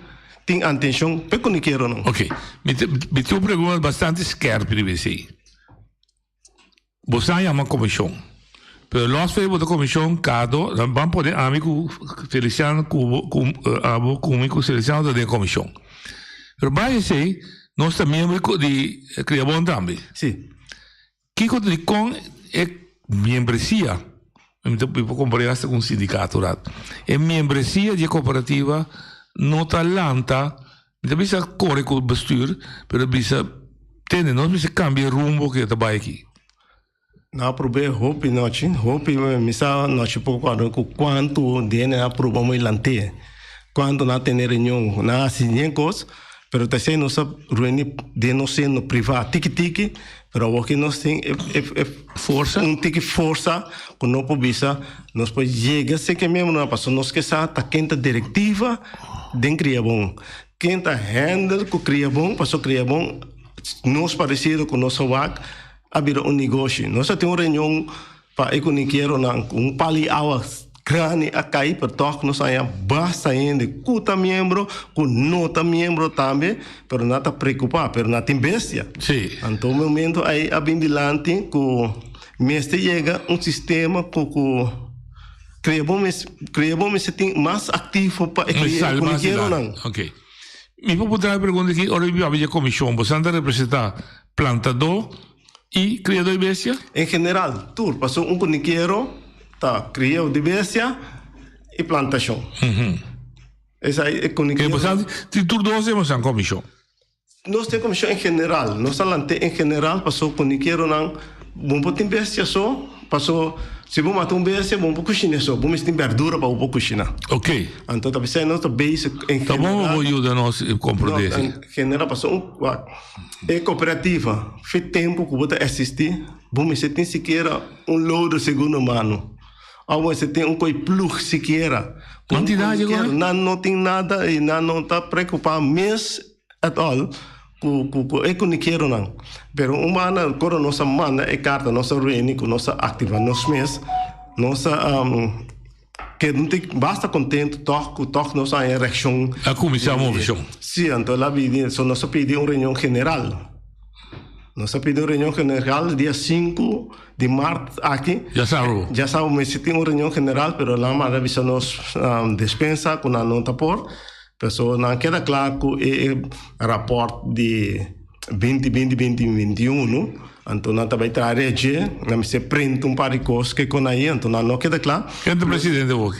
tem atenção para coniqueiro não. Ok, me tu pergunta bastante scarpe de você você é uma comissão. Pero nós fazemos a comissão cado, vamos poder amigo Feliciano comigo Feliciano da comissão. Pero vai ser nós também de Criabon também. Sim. Que quando com é membresia, então para comparar com o sindicato, é membresia de cooperativa não talanta, então precisa correr com o bestuur, pero precisa ter nós precisa cambiar rumbo que está vai aqui. Na prove hope me sa noche pouco quanto dene na prova muito lante quando na tem reunião na assim coisas pero tá sendo nossa reunião de não ser no privado tiki pero o que nós tem força tiki força com não pobisa nós pode chega se que mesmo não passou nós que sa tá quinta diretiva den Criabon quinta handle com Criabon passou Criabon nós parecido com nosso WAC abrir negócio. Nós temos uma reunião para economia pali hours grande a cair para toque nós aí basta ainda cuta membro com nota membro também, pero não está preocupado, pero não tem bestia. Sim. Então momento aí a bimbilante com mestre chega sistema com criamos se tem mais ativo para economia não. Ok. Me vou botar a pergunta aqui, ora eu havia comissão, você anda representar plantador e criador de bestia? Em geral, tudo. Passou coniqueiro, tá, criador de bestia e plantação. Essa aí é coniqueiro. E portanto, tudo nós temos uma comissão? Nós temos comissão em geral. Nós falamos em geral, passou coniqueiro, não. Bom, tem bestia só, passou. Se vamos matar bestia, vamos cozinhar só. Vamos ter verdura para cozinhar. Ok. Então, talvez seja nossa base em geral. Tá bom, vou ajudar nós a compreender. Em geral, passou é cooperativa. Faz tempo que você assistir. Vamos ter sequer load segundo mano. Ou você tem coi plug sequer. Quantidade agora? Não tem nada e não está preocupado mesmo at all. É que não quero não. Pero humana, quando nossa mana é carta, nossa reunião, nossa ativa, nosso mês, nossa que não tem basta contento, toque nossa ereção. A comissão movimento. Sim, então lá vi, só nós pedimos uma reunião general. Nós pedimos reunião general dia 5 de março aqui. Já sabe. Já sabe, mas tem uma reunião general, pero lá mais avisa nos dispensa com a nota por. Pessoa não queda claro que o rapport de 2020-2021, então não vai trazer não se prende par de coisas que com aí, então não queda claro. Quem é o presidente hoje?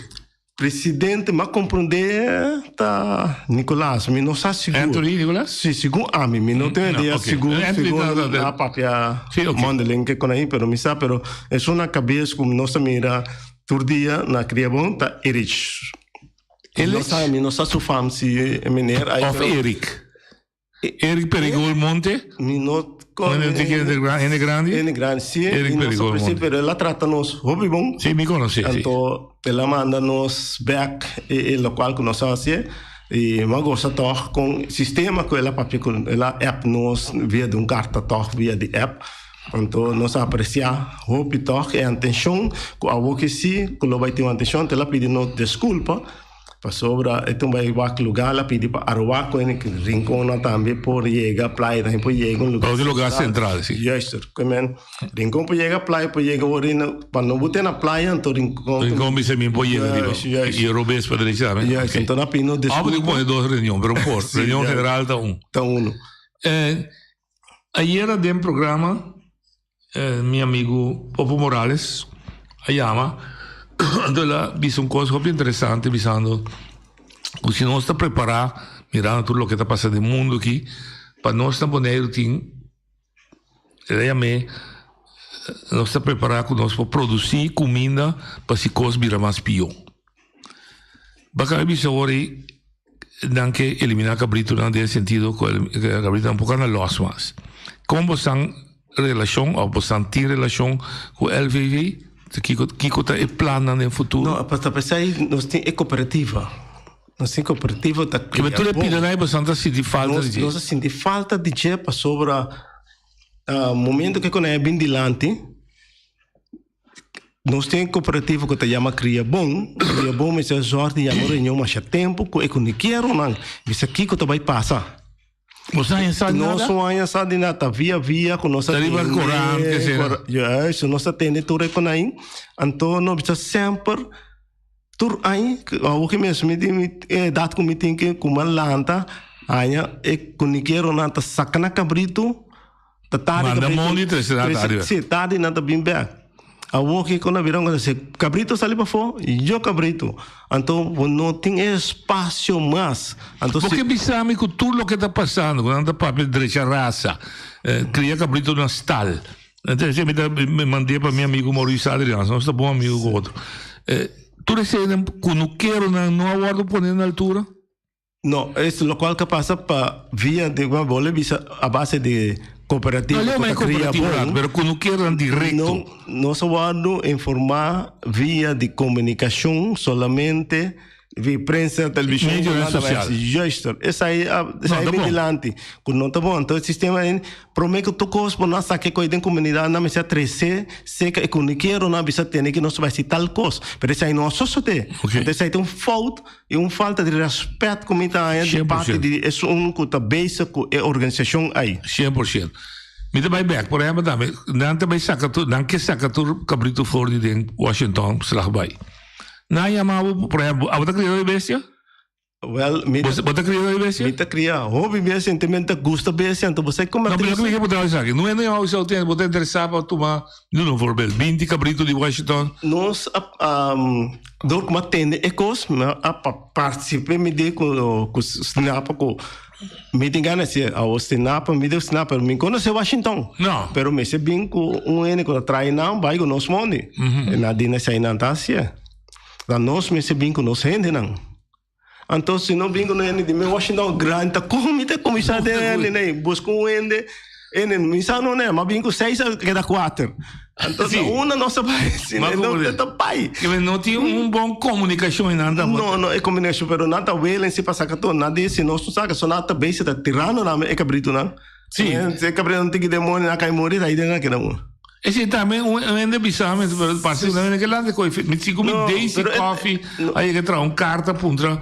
Presidente, mas compreender tá Nicolás, me não sabe seguro. Anthony Nicolás? Sim, segundo a mim, não tenho ideia seguro, segundo a papia modeling que com aí, pero me sabe, pero é só na cabeça como nós mira todo dia na criação tá Erich. Não sabe, não sabe sua se é mineiro. Of Eric. Eric Perigol Monte? N grande, sim. Eric Perigol Monte. Pero ela trata-nos hobby bom. Sim, me conhece. Então, ela manda-nos back e local que nós fazemos. E mas gosta toch com sistema que ela papel ela app nos via de carta toch via de app. Então, nós apreciar hobby toch e atenção que algo que sim, que vai ter uma atenção, ela pede-nos desculpa. Para sobra, então vai para lugar lá pedir para Aruaco, em que rincão também por chegar à praia, também por chegar um lugar central, sim. Isso, como rincão por chegar à praia, por chegar para não botar na praia, então rincão. Rincão me semi por chegar, e Robes para deixar, né? Então na pino desculpa. Vamos ter duas reuniões, pero por reunião general tá um. Ayer dei um programa, meu amigo Popo Morales, Ayama. Ela disse uma coisa muito interessante, dizendo que se nós estamos preparados, mirando tudo o que está passando no mundo aqui, para nós estamos boneiros, nós estamos preparados para produzir comida para se coisa virar mais pior. Bacana disse agora, não que eliminar cabrito não tem sentido, que cabrito é um pouco na loss mais. Como você tem relação, ou você tem relação com o LVV? Kiko tá plano no futuro? Não, para pensar nós temos cooperativa. Nós temos cooperativa da que mas tu é pedindo aí bastante sentir falta de nós sentir falta de je para sobre momento que quando é bem dilante nós temos cooperativa que te chama Cria Bom mas é sorte de amor em mais tempo que eu não quero não isso aqui que vai passar. Você não sabe nada? Não sabe nada. Via, com nossa isso, nossa atende tudo com aí. Então, nós precisamos sempre tudo aí, o que mesmo é dado como tem que como lanta, aí é comuniqueiro nada sacana cabrito, manda monitor se dá sim, tarde nada bem bem. O que quando viram cabrito sali para fora, eu cabrito. Então, não tem espaço mais. Então, porque pensamos que tudo o que está passando, quando anda para direita raça, cria cabrito na stal. Então, eu me mandei para meu amigo Maurício Adriano, nós estamos bom amigo com outro. Tudo isso que não quero, não aguardo poner na altura? Não, esse local que passa para via de uma bola, a base de cooperativa. Não é cooperativa, mas que não querem direto. Não só vamos informar via de comunicação somente via prensa, televisão, mídia social. Justo. Essa aí é vigilante. Quando não está bom, então o sistema promete que tu coisa para nós que coisa da comunidade não se atrece, se que não quero não bisa ter que não se vai ser tal coisa. Mas isso aí não é só isso tem. Então isso aí tem falta e falta de respeito como está aí de parte de é que está básico é organização aí. 100%. Me dá back, por exemplo, não também saca tu cabrito fora de Washington, se lá vai. Não é amado, por exemplo, você criou de bestia? Well, você criou de bestia? Você criou, hobby bestia, sentimento gusta bestia, então você como não, mas eu queria botar isso aqui. Não é nem ao seu tempo, você interessava para tomar, não for bem, 20 cabritos de Washington. Nós, do como atende ecos, participei me de com o snap com me tem ganas de ao snap, me deu snap, me conhece Washington. Não. Pero me se bem com ene com trai não, vai com nós money. Na dina sai na tasia. Da nós me se bem com nós rende não. Então se não bem com ene de me Washington grande, tá como te começar de ene, né? Busca ene me sabe não é, mas bem com 6 que dá 4. Então uma nossa país, não é tão pai. Que não tinha bom comunicação em nada. Não é comunicação, pero nada violência para sacar todo, nada se nós não saca, só nada bem se tá tirando não é cabrito não. Sim. Se cabrito não tem que demônio na cai morrer aí dentro que não. Esse também ainda bizarro, mas parece que não é que lá de coisa, me sigo me dei coffee, aí que trago carta puntra.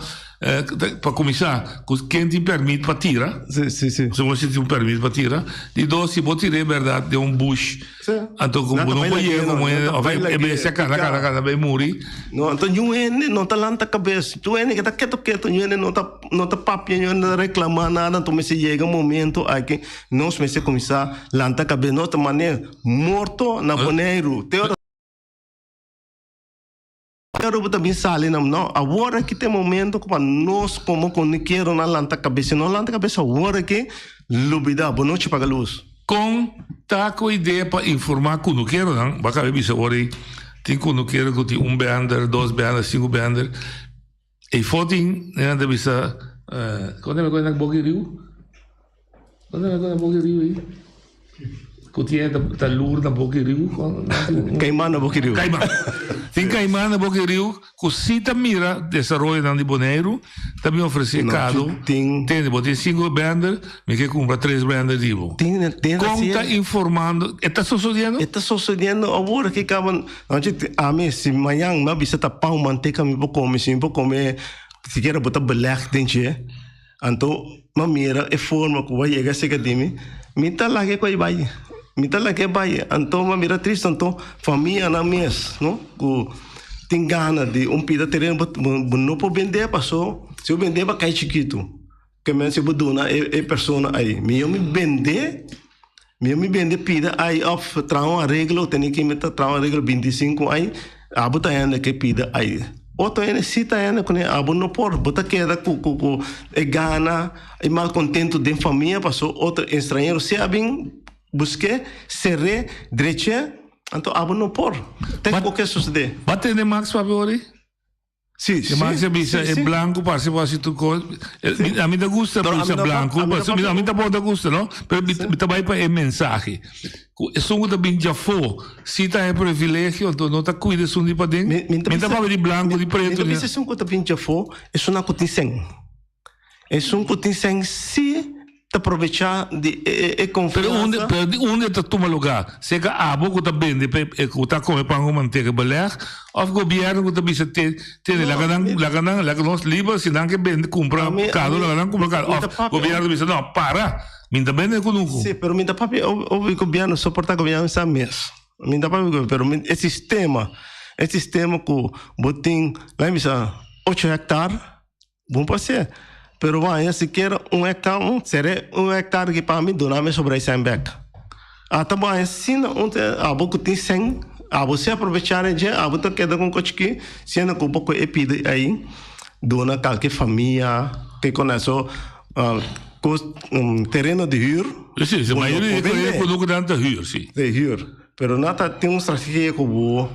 para começar, quem tem permite para tirar, sim. Se você tem um permite para tirar, de dois, se você tirar, verdade, de um bush, então como não pode ir, como é essa cara, vai morrer. Não, então não está lá na cabeça, tu que está quieto, não está papinho, não reclamar nada, então se chega um momento aí que nós começamos a começar lá na cabeça, não está maneira morto na boneiro, eu também sali não agora que tem momento que nós como quero na lanta cabeça agora que lubida boa noite para a luz tá com ideia para informar quando quero não vai caber isso agora tem quando quero que tem bender 2 bender 5 bender e fotin né da bisa quando é que na Boquerio aí Kutia da lur na Boquerio Caimán na Boquerio tem Caimán na Boquerio cosita mira desarrollo na de Boneiro também oferecer cado tem 5 bender me que compra 3 bender divo conta informando está sucedendo agora que acabam a mim se amanhã me bisa tapar manteca me vou comer se quer botar beleg dentro então me mira é forma que vai chegar se que me tá lá que vai Mita lagi baik, anto mira triste anto família na mes, no? Ku tingana de pida terreno, não pode vender passou, se eu vender vai cair chiquito, que men se buduna é persona aí, me vender pida aí off trau a regra, tem que meter trau a regra 25 aí, abuta ainda que pida aí. Outro é necessita ainda quando abu não por, bota queda com é gana, é mal contento de família passou, outro estrangeiro se abin busque serre direita então abu não por tem qualquer suceder bate de Max Fabiori sim Max é branco parece você tu a mim da gusta é branco mas a mim da boa gusta não pero me também para é mensagem é um da bem já for se tá é privilégio então não tá cuida sundi para dentro me tá para de branco de preto né se um coisa bem já for é uma cotização se aproveitar de confiança. Pero onde está toma lugar? Se que a boca está bem, que está com pão com manteiga beler, ou o governo que está bisa tem lá que nós livres, se não que bem comprar caro, lá não comprar caro. O governo bisa não para, minta bem é conosco. Sim, pero minta papi, o governo suporta o governo essa mês. Minta papi, pero esse sistema que botem lá bisa 8 hectares, bom passeio. Pero vai, se quer hectare, será hectare que para mim donar-me sobre 100 beca. Tá bom, se não, a boca tem 100, a você aproveitar já, a boca queda com coche que, se não com pouco epide aí, dona qualquer família que conhece terreno de rio. Sim, a maioria é quando dá de rio, sim. De rio. Pero nada tem uma estratégia que vou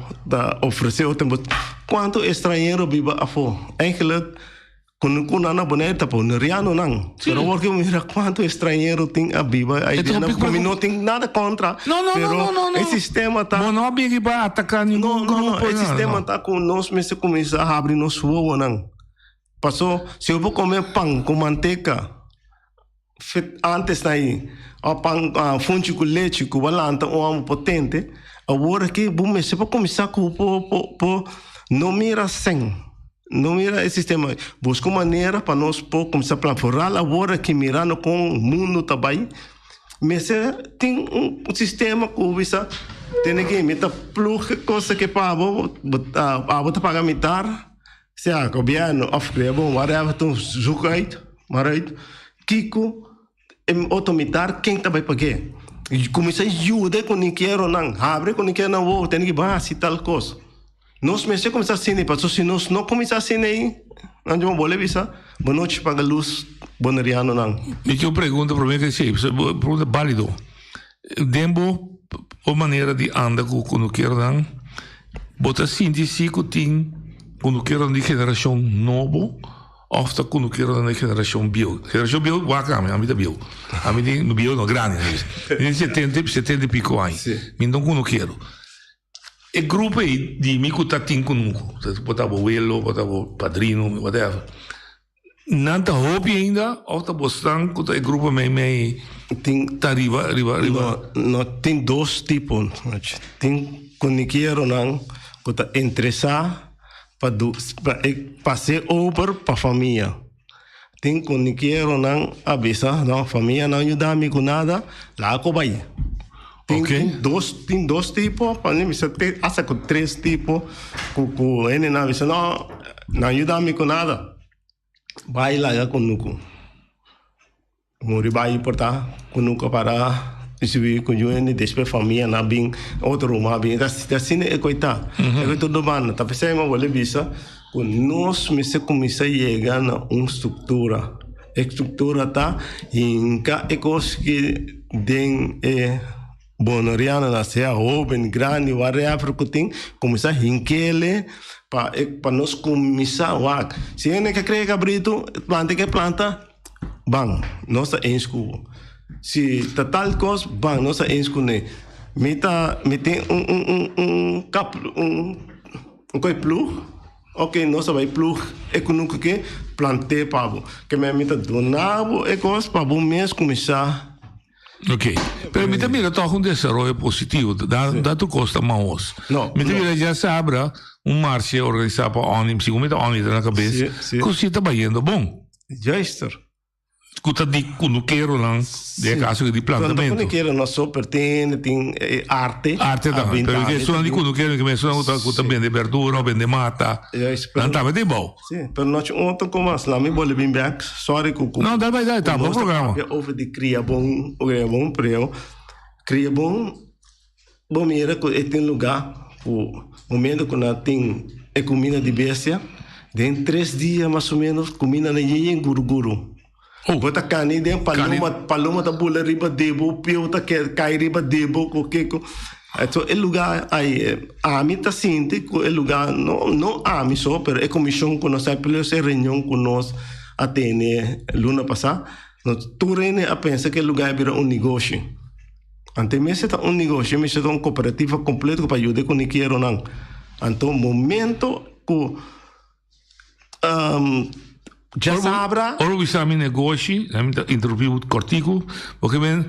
oferecer o tempo. Quanto estrangeiro vive a fora? Quando nana boneira tá por neriano não, pero porque mira quanto estrangeiro tem a biba aí não tem nada contra. Não. Esse sistema tá. Não é que vai atacar nenhum grupo. Não. Esse sistema tá com nós mesmo começar a abrir nosso ovo não. Passou, se eu vou comer pão com manteiga, antes daí, o pão fonte com leite, com balanta, um potente, agora que vou mesmo para começar com não mira sem. Não mira esse sistema, busca maneira para nós começar a planejar agora que mirando com o mundo também, mas tem sistema que você tem que meter plus coisa que para botar pagar metade, se a governo oferece bom, whatever tu julgait, marido, Kiko, automatar quem também pagar. Começar a ajudar com ninguém não, abre com ninguém não vou, tem que baixar tal coisa. Nós mesmo começamos assim, porque se nós não começamos assim aí, não vamos poder visar, boa noite para a luz, boneriano não. E que eu pergunto para mim que sim, pergunta válido. Dembo, a maneira de andar quando quero não, bota sentir se que tem quando quero de geração nova, ou quando quero de geração bio. Geração bio, a mim da bio, a mim no bio não grande, né? 70 pico anos, então quando quero. E grupo aí de mim que tá tem conosco, botava abuelo, botava padrino, whatever. Não tá hobby ainda, ou tá bostando que tá grupo meio tá riba. Não tem dois tipos, tem quando quero não, que tá interessar, para ser over para família. Tem quando quero não avisa, não família não ajuda-me com nada, lá que vai. Tem dois tipos, para mim tem acho que 3 tipos, que ele não avisa, não ajuda-me com nada, vai lá conosco. Muri vai portar conosco para subir com ele, depois família na bem outro rumah bem, assim é coitado, é tudo bom, tapi saya mau boleh bisa, nós mesti começar a chegar na uma estrutura, a estrutura tá, inca ecos que den bonoriana na sea open grande, whatever que tem, começar a hinkele para nós começar a se ele quer criar cabrito, planta, bang, nossa escudo. Se tal coisa, bang, nossa escudo, me tem coi plug, ok, nossa vai plug, é que nunca que plantei pavo, que me tá donado, é coisa para bom mês começar. Ok, pero mi mira todo un desarrollo positivo, da tu costa maos. No, mi mira já se abra marcha organizado para ONI, se como ONI na cabeça, così está yendo bom. Já está. Escuta di quando quero lá, de caso de plantamento. Quando quero não só pertence, tem arte. Arte também, pero que sono di quando quero que me sono escuta bem de verdura, bem de mata. Não tá bem bom. Sim, pero nós ontem como as lá me boleh bem back, sorry com. Não, dá vai dar, tá bom programa. Over de cria bom preu. Cria bom mira que tem lugar, o momento quando tem comida de bestia, tem 3 dias mais ou menos comida na em guru. Bota carne dentro, paloma tá pula riba debo, pio tá cai riba debo, coqueco. Então, é lugar aí, a mim tá sente que é lugar não a mim só, pero é comissão que nós apelamos a reunião que nós atende luna passada, nós turene a pensar que é lugar vira negócio. Ante mesmo tá negócio, mesmo tá cooperativa completa para ajudar com quero não. Então, momento que já sabra. Ora bisogna negoci, interrompivo cortico, porque ben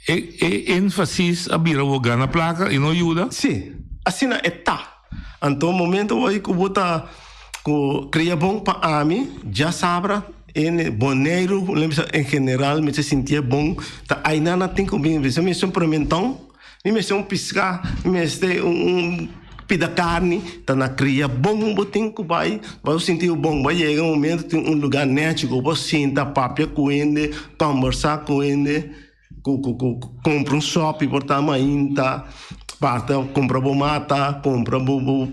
ênfasis a bira o gana placa e não ajuda. Sim, assim é tá. Então momento vai que bota que cria bom para mim, já sabra em boneiro, em geral, me se sentia bom. Tá aí nada tem que bem, me se experimentão, me se piscar, me se pida carne, tá na cria bom, botem que vai sentir bom, vai chegar um momento tem lugar nético, vai sentar papia com ele, conversar com ele, compra shopping, portar mainta, parte compra mata, compra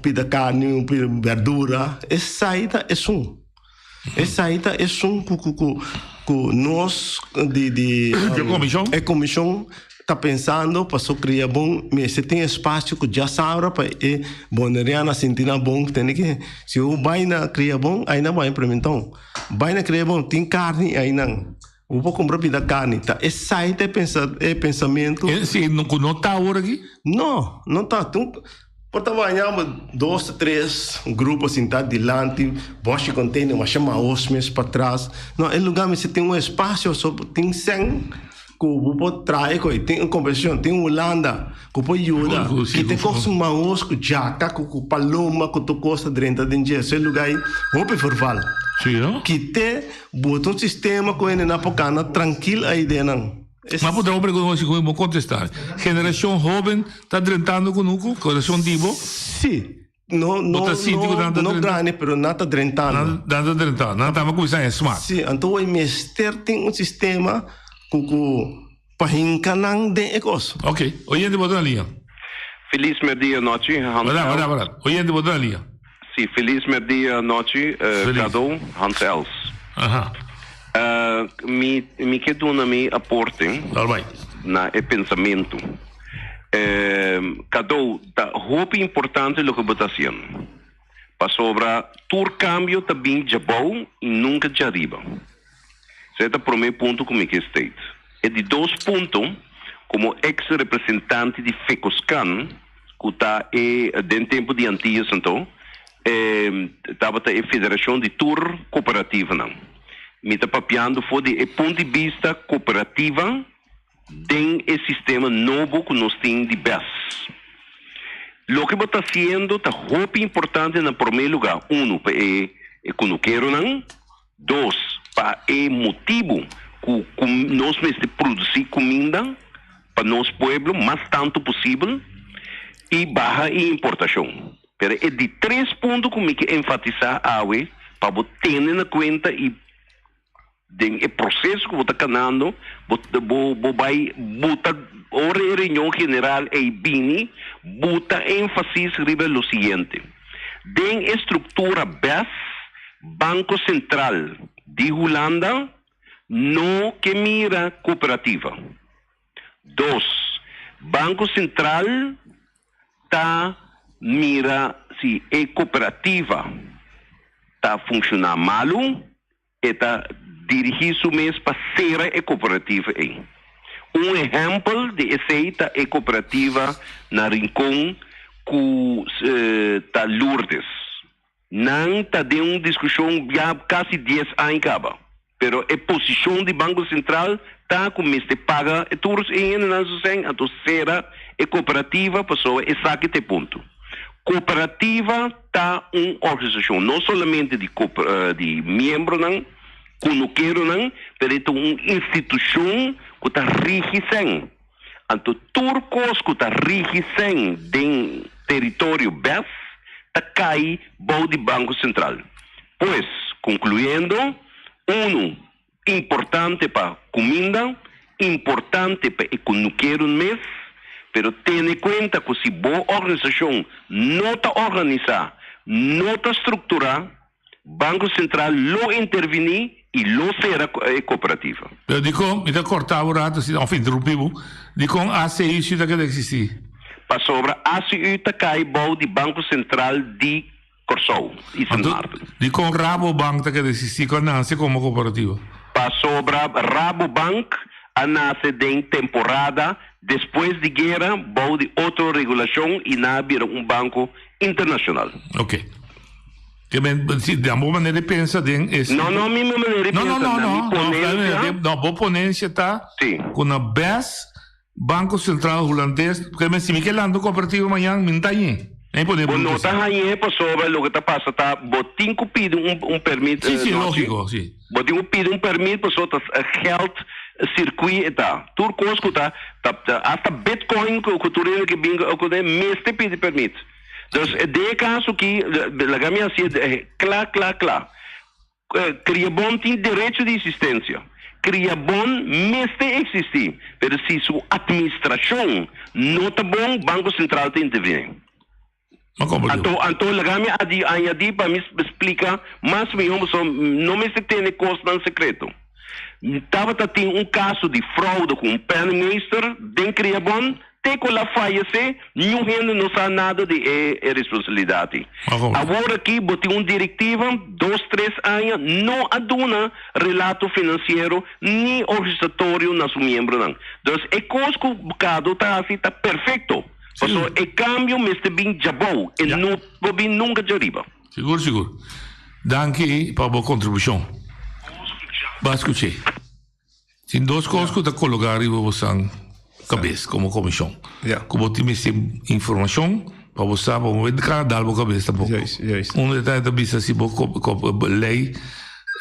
pida carne, pida verdura, essa aí tá é um. Essa aí tá é um que nós de comissão está pensando para só criar bom, mas se tem espaço que já sabe para boneriana sentir bom, tem que se o vai na criar bom, aí não vai implementar. Vai na criar bom, tem carne aí não. O vou comprar pida carne, tá? Esse aí é pensamento. Esse não tá hora aqui? Não tá. Por trabalhar 2, 3 grupos sentados delante, boche container, mas chama os meses para trás. Não, é lugar mas se tem espaço só tem 100 que o pode trazer, tem competição, tem Holanda, que pode ajudar, que tem coisas maus, que jaca, que paloma, que tu costa dentro de esse lugar aí, vou forval. Que tem um sistema que ele na pocana tranquilo aí dentro. Mas podemos perguntar se como contestar. Geração jovem está drentando conosco, geração divo? Sim. Não grande, pero nada drentando. Nada drentando, nada estava começando a smart. Sim, então o mestre tem sistema para encanar de ecos. Ok, oyente botou na linha. Feliz medianoche, Verdade. Oyente botou na linha. Sim, feliz medianoche, Cadu, Hans Els. Me quedo na minha aporte na pensamento. Cadu, da roupa importante lo que votação. Para sobra, tur cambio também já bom e nunca já arriba. Esse é o primeiro ponto que me state. E de 2 pontos, como ex-representante de FECOSCAN, que está dentro tempo de Antillas, então, estava a Federação de Tour Cooperativa, não. Me está papiando foi de ponto de vista cooperativa, tem esse sistema novo que nós temos de BES. Lo que está haciendo está muy importante en el primer lugar. Uno, para economía. Dos, para el motivo que nos producir comida para nuestro pueblo más tanto posible y baja en importación. Pero es de 3 puntos que me quiero enfatizar hoy para tener en cuenta y el proceso que está ganando, vai botar a reunião general e bini, bota énfasis sobre lo siguiente. Den estructura BES, Banco Central de Holanda, no que mira cooperativa. 2. Banco Central está mira si é cooperativa está funcionando malo, está dirigir su mês para ser a cooperativa. Exemplo de essa é cooperativa na Rincón que está Lourdes. Não está de uma discussão já quase 10 anos acaba. Pero a posição do Banco Central está com este paga todos em a terceira é cooperativa passou exatamente ponto. Cooperativa está uma organização não somente de membro não, que não quero não, mas é uma instituição que está rigida. Então, turcos que está rigida em território BES, está cai bom de Banco Central. Pois, concluindo, importante para comida, importante para economia um mês, pero tenha em conta que se boa organização não está organizada, não está estruturada, Banco Central lo intervenir e lo será cooperativa. Pero dico, mi da cortavo un rato, enfin interrompivo, dico ACI città che esiste. Pa sobra ACI cai bou di Banco Central di Corsou, e San Martin. Dico Rabobank che esiste, che nasce come cooperativa. Pa sobra Rabobank nasce em temporada, depois de guerra, bou de outra regulação e nabira um banco internacional. Ok. Sì, da uma maneira pensa den não minha maneira pensa não boa ponência tá com a BES Banco Central holandês porque me se me quelando cooperativo amanhã mintainha nem podemos não tá aí para sobre o que tá passa tá botin que pide um permito sim lógico sim botin que pide um permito para só geld circuito tá turcos que tá até Bitcoin que tu que bingo que meste pide permito. Dus de caso que a gamia assim claro. Cria bom tem direito de existência. Cria bom mestre existir. Mas se sua administração não está bom, Banco Central tem que intervir. Então a gamia aí para me explicar, mas não me tem coisa secreto. Estava tem caso de fraude com Penningmeister, den cria bom. Teco la fallecer, nenhum gente não sabe nada de responsabilidade. Agora aqui, botei diretiva, 2-3 anos, não aduna relato financeiro, nem registratório na sua membro. Então, é coisa que o bocado está assim, está perfeito. Então, é câmbio, mas também já bom, e não vai nunca já arriba. Seguro. Danke para a boa contribuição. Vai escutar. Tem 2 coisas que eu colocar e você cabeça como comissão. Como tem essa informação para você saber como é que dar a cabeça pouco. Detalhe da bisa se a lei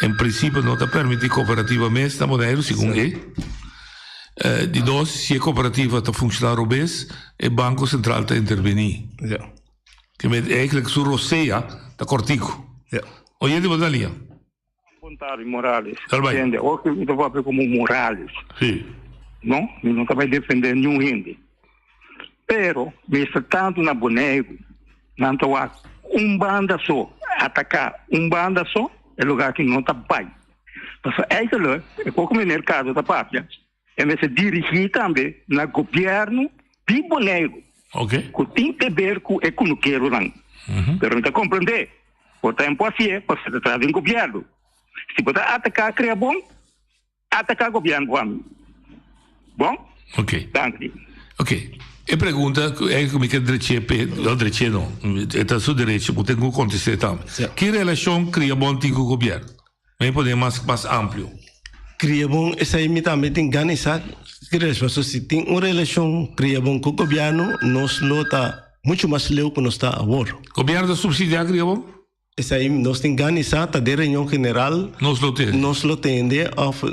em princípio não está permite cooperativamente na maneira segundo de 2 se a cooperativa está funcionando bem o Banco Central está intervenir. Que é que su roceia está cortico. Oye de Bodalia. Pontário Morales. Entende? O que eu vou ver como Morales. Sim. Não? Eu nunca vai defender nenhum hindi. Pero, mesmo tanto na Boneiro, não há banda só, atacar banda só, é lugar que não está bem. Então, é como no mercado da pátria, é se dirigir também no governo de Boneiro. Ok. Que tem que ver com a economia rural. Pero não está compreender. O tempo assim é, para se tratar de governo. Se você atacar, cria bom, atacar o governo. Bom? Ok. Danke. Ok. E pergunta é como que direito não, é seu direito, porque tem que acontecer também. Que relação cria bom com o governo? Vem poder mais amplo. Cria bom, essa aí também tem ganho, sabe? Se tem uma relação cria bom com o governo, nós lota muito mais leu que nós está agora. Governo da subsidiar criabon? Essa aí nós tem ganhar tá de reunião general. Nós lo tende of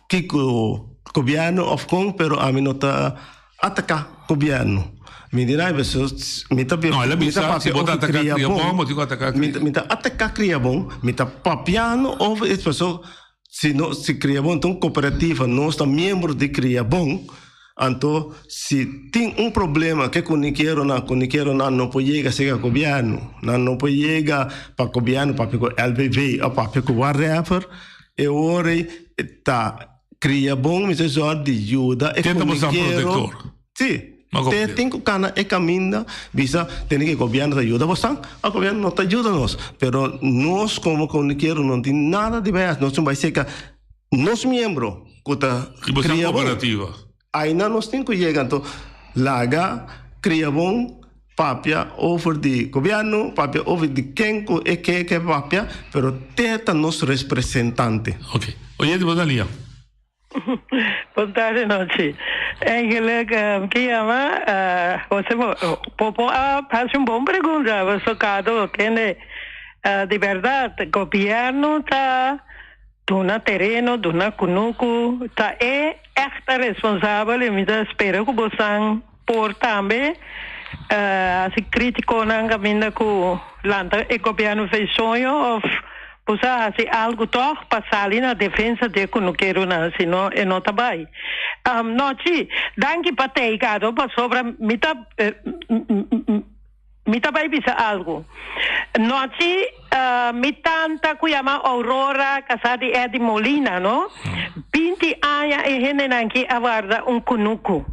que o governo of com, pero a mim não tá atacar governo. Me dirá pessoas, me tá não, ela bisa se botar atacar criabon, motivo atacar. Me tá atacar criabon, me tá papiano of as pessoas se criabon então cooperativa, nós tá membro de criabon. Então, se tem problema que comuniqueiro não pode chegar a governo, não pode chegar para o governo, para o LBV ou para o whatever, e ora está cria bom mensagem de ajuda e comuniqueiro. Sim. Tem que cana e caminha, bisa tem que o governo ajuda você, o governo não ajuda nós, pero nós como comuniqueiro não tem nada de ver, nós vai ser que nós membro que tá cria cooperativa. Ainda nós temos que chegar, então, laga, cria bom, papia, over de governo, papia, over de quem é que papia, pero teta nos representante. Ok. Oye, boa tarde. Boa tarde, noite. Eigenlijk, que chama, você, Popo, faz boa pergunta, você, Cado, que de verdade, governo está dona terreno, dona kunuku, tá é echt responsável e me dá espera que você por também se criticou na caminho que lanta e governo fez sonho ou você assim algo toch passar ali na defesa de kunuqueiro na senão e não tá bem. Noite, danke para ter gado para sobre me também bisa algo. Noite, me tanta que chama Aurora Casada de Molina, no? 20 anos e gente aqui aguarda kunuku.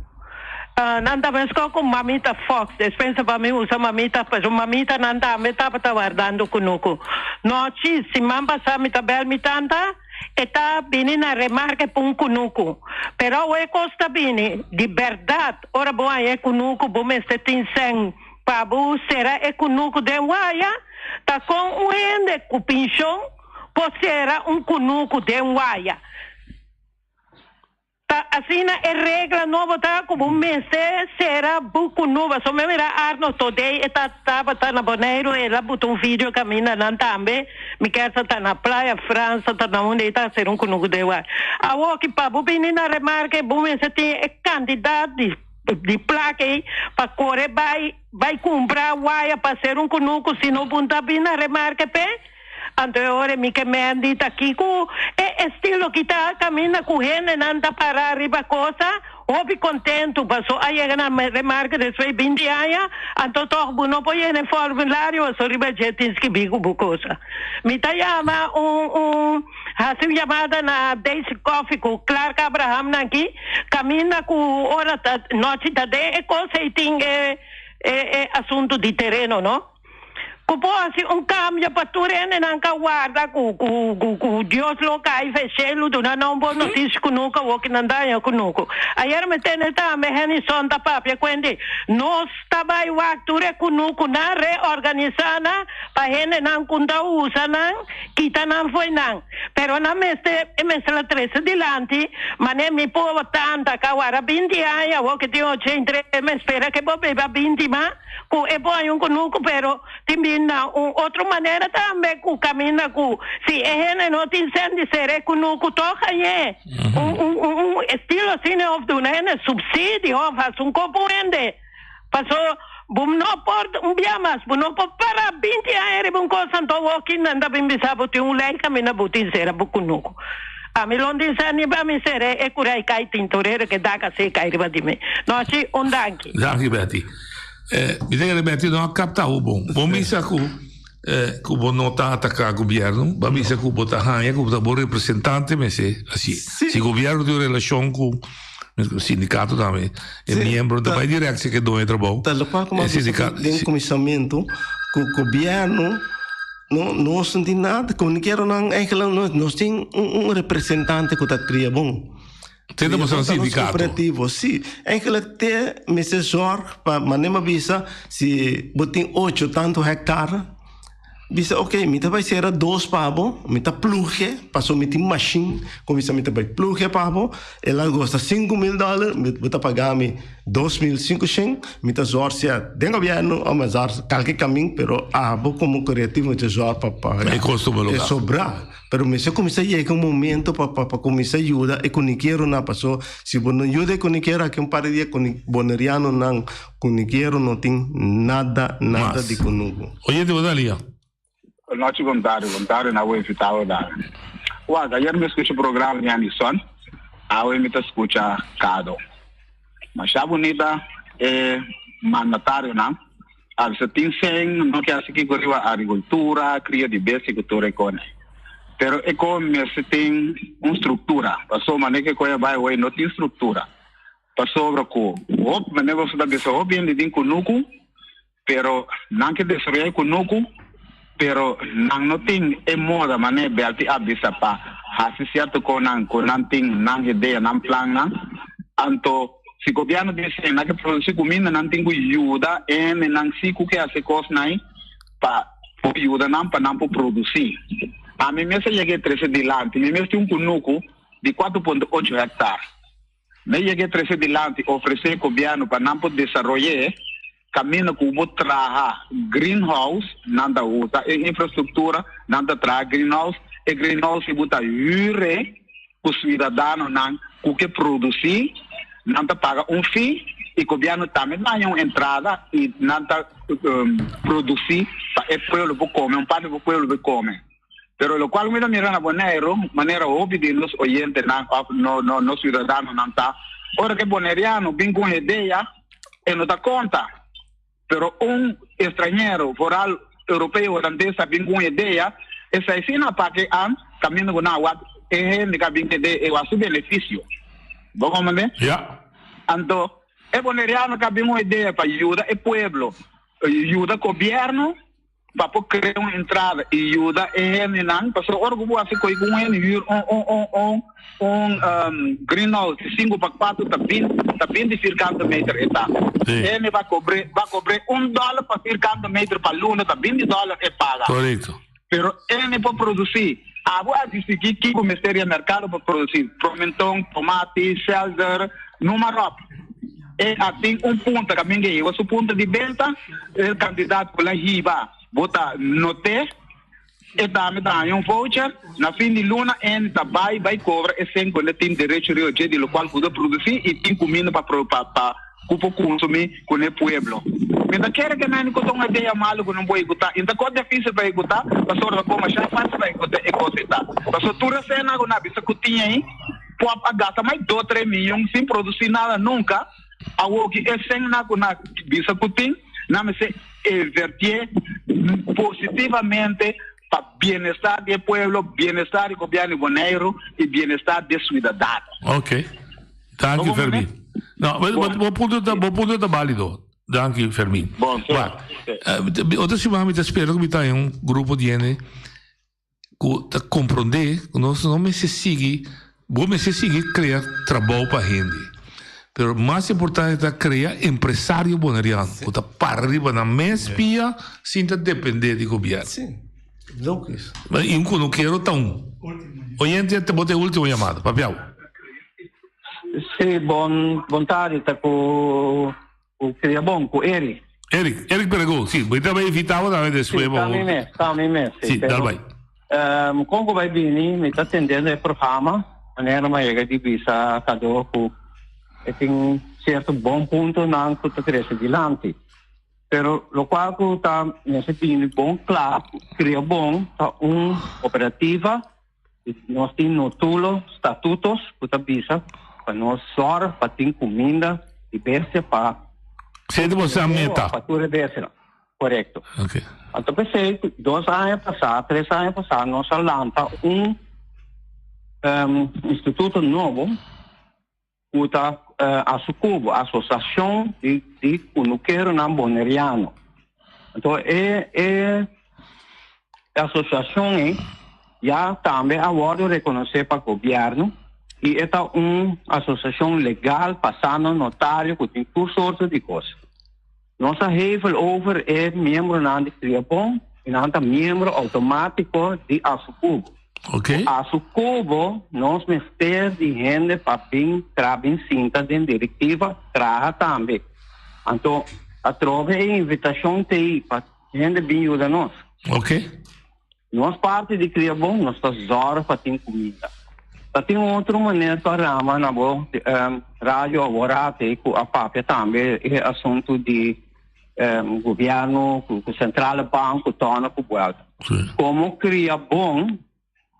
Nanda mesco com mamita Fox, despensa para mim usa mamita, mas mamita nanda me tava aguardando kunuku. Noite, se mamba sa me tabel me tanta, eta bini na remarque pun kunuku. Pero o costa bini, de verdade, ora boa é kunuku, bom este tinseng. Pabu será kunuku de Waya, tá com o ende cupinchão, pode ser kunuku de Waya. Tá assim é regra nova, tá como mês será buco nova, só me mira Arno today, tava tá na Bonaire, ela botou vídeo caminha não também, me quer tá na praia França, tá na onde tá ser kunuku de Waya. A o que pabu menina remarque, bom mês tem candidato de placa para correr vai comprar waia para ser kunuku se não punta bem na remarca pé anterior me que me andita aqui com estilo que tá caminha correndo não tá para arriba coisa ouvi contento passou aí na remarca de sua 20 anos então todo não pode ir no formulário só riba jetins que bigo bucosa me tá chama assim chamada na Daisy Coffee com Clark Abraham aqui caminha com hora noite da de coisa e tem assunto de terreno não Kupo assim cambio para terreno não guarda com Deus local fechelo do não bom notícia kunuka o que não dá kunuku ayer me tem também Henderson da papia quando nós trabalha o acture kunuku na reorganizana para gente não conta usa não kita não foi não pero na mestre la 13 dilante mas nem me povo tanta kawara 20 anos o que tem 83 me espera que vou beber 20 mas com é bom kunuku pero também outra maneira também com caminha com se é não tem sendo ser kunuku toca é estilo assim of do né subsídio faz componente passou bom não pode dia mais bom não pode para 20 anos bom coisa então aqui não dá bem sabe tem lei caminha botin ser kunuku a mim não diz nem para me ser é curai cai tintoreiro que dá que se cai riba de mim não se danke Betty mi dica Betty non capta o bom misa ku bom não tá atacar governo ba misa ku bota hanha ku bom representante mas assim se governo tem relação com o sindicato também é membro da vai direto que do trabalho é sindicato tem comissamento com o governo não senti nada com ninguém não tem representante que tá cria bom temos um sindicato cooperativo sim eigenlijk te mensagem para manema visa se botem 8 tanto hectare bisa ok, mita vai ser 2 pavo, mita plugge, passou mita machine, começa mita vai plugge pavo, ela gosta $5,000, mita pagar-me 2.500, mita zorcia, den governo, mas qualquer caminho, pero abo como criativo mita zor para pagar. E costume lugar. É sobrar. Pero me começa a chegar momento para começar a ajudar, e com quero na passou, se você não ajuda com quero, aqui par de dia com boneriano não, com quero não tem nada de conosco. Oye, te voy a dar Noite voluntário na web vitao da. Wa, ayer me escuché programa de Anison, ahora me escucha Cado. Mas já bonita mandatário não. A você tem sem não que assim que correu a agricultura, cria de besicultura econômica. Pero economia se tem uma estrutura. Passou maneira que coisa vai hoje não tem estrutura. Passou sobre o hop, mas negócio da pessoa bem de com nuco, pero não que destruir com nuco. Pero nang noting moda mane belti abisa pa hasisiato konang ting nang ideia nang plan nang anto si governo disse na que produzir comida nang tingo ajuda nang si que ase cos nai pa ajuda nang pa nang produzir a mim me cheguei 13 de lante me tinha cunuco de 4.8 hectares me cheguei 13 de lante oferecer governo para nang desenvolver caminho que o traha greenhouse nanda usa e infraestrutura nanda traha greenhouse e greenhouse se bota jure o cidadão não o que produzir nanda paga fee e o governo também dá uma entrada e nanda produzir para o povo para comer parte do povo para comer pero lo qual me da mirando maneira óbvia de nos oyentes no cidadão não tá ora que boneriano vem com ideia e não dá conta. Pero estrangeiro, foral europeu, holandês, tem uma ideia, essa ensina para que caminho na água, me cabem que dê o seu benefício. Vamos entender? Yeah. Então, boneriano cabe uma ideia para ajudar o povo, ajuda o governo, para criar uma entrada, ajuda não, porque o orgulho assim que greenhouse 5x4 tá 25 metros eta. Ele vai cobrir $1 para 50 metros para luna, tá $20 e paga. Correto. Pero ele pode produzir. Agora disse que o Ministério do Mercado para produzir pimentão, tomate, selder, número. E assim ponto que ninguém, o ponto de venda, o candidato para riba, bota note. E dá voucher, na fim de luna, vai cobrar e sem quando tem direito de lo qual pode produzir e tem comida para consumir com o povo. Então, quer que não tenha uma ideia mal que não vai escutar. Então, quando é difícil para escutar, pastor, como já faz para escutar e coisa. Pastor, tu recena com a bisa que tinha aí, pode gastar mais 2-3 milhões sem produzir nada nunca. A o que é sem na com a bisa que tem, não me se invertir positivamente para bienestar del pueblo, bienestar del gobierno bonaero y bienestar del ciudadano. Ok. Dank u, Fermin. No, wat punto está válido. Dank u, Fermin. Outra semana me espero que está em grupo de gente que compreender que nós não me se sigue, vou me se seguir criar trabalho para gente. Pero mais importante é criar empresário boneriano, que está para arriba na mespia, sem depender do governo. Sim. Loucos. E não quero tão. Oyente, te botei a última chamada, Papiau. Sim, bom tarde, tá com o Eric. Eric pregou, sim, mas também evitava também depois. Tá mesmo. Sim, dá vai. Como vai vir, me está atendendo o programa, maneira mais de visa, cada um tem certo bom ponto não que tu cresce adiante. Pero lo qual que está necessitando bom claro, cria bom tá operativa, nós temos no estatutos que tá visa para nós só para ter comida diversa para. Se você aumenta. Para diversa, correto. Ok. Então pensei 2 anos passados, 3 anos passados, nós lança instituto novo, que está a Sucubo, Associação de Cunuqueiro Não Boneriano. Então, a associação já também agora reconhece para o governo e é uma associação legal, passando notário, que tem todas sortes de coisas. Nossa revel over é membro de Triabon, nanta membro automático de Asucubo. Ok. Asucubo, nós ministério de gente para bem trabalhar cinta de diretiva, traga também. Então, a trove é invitação de para gente bem ajuda nós. Ok. Nós parte de criar bom, nós estamos horas para ter comida. Tem outra maneira para ramar na boa rádio agora tem a papel também é assunto de governo, com central banco, torna com o como criar bom,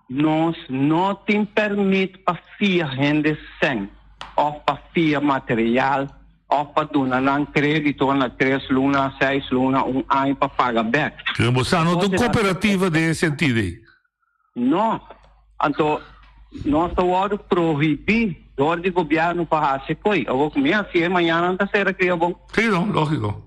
nós não tem permite para fiar gente sem, ou para fiar material, ou para donar crédito na 3 lunas, 6 lunas, ano para pagar back. Você não tem cooperativa nesse sentido aí? Não. Então, nós estamos proibir do governo para fazer coisa. Eu vou comer assim, amanhã não está sendo criado bom. Sim, não, lógico.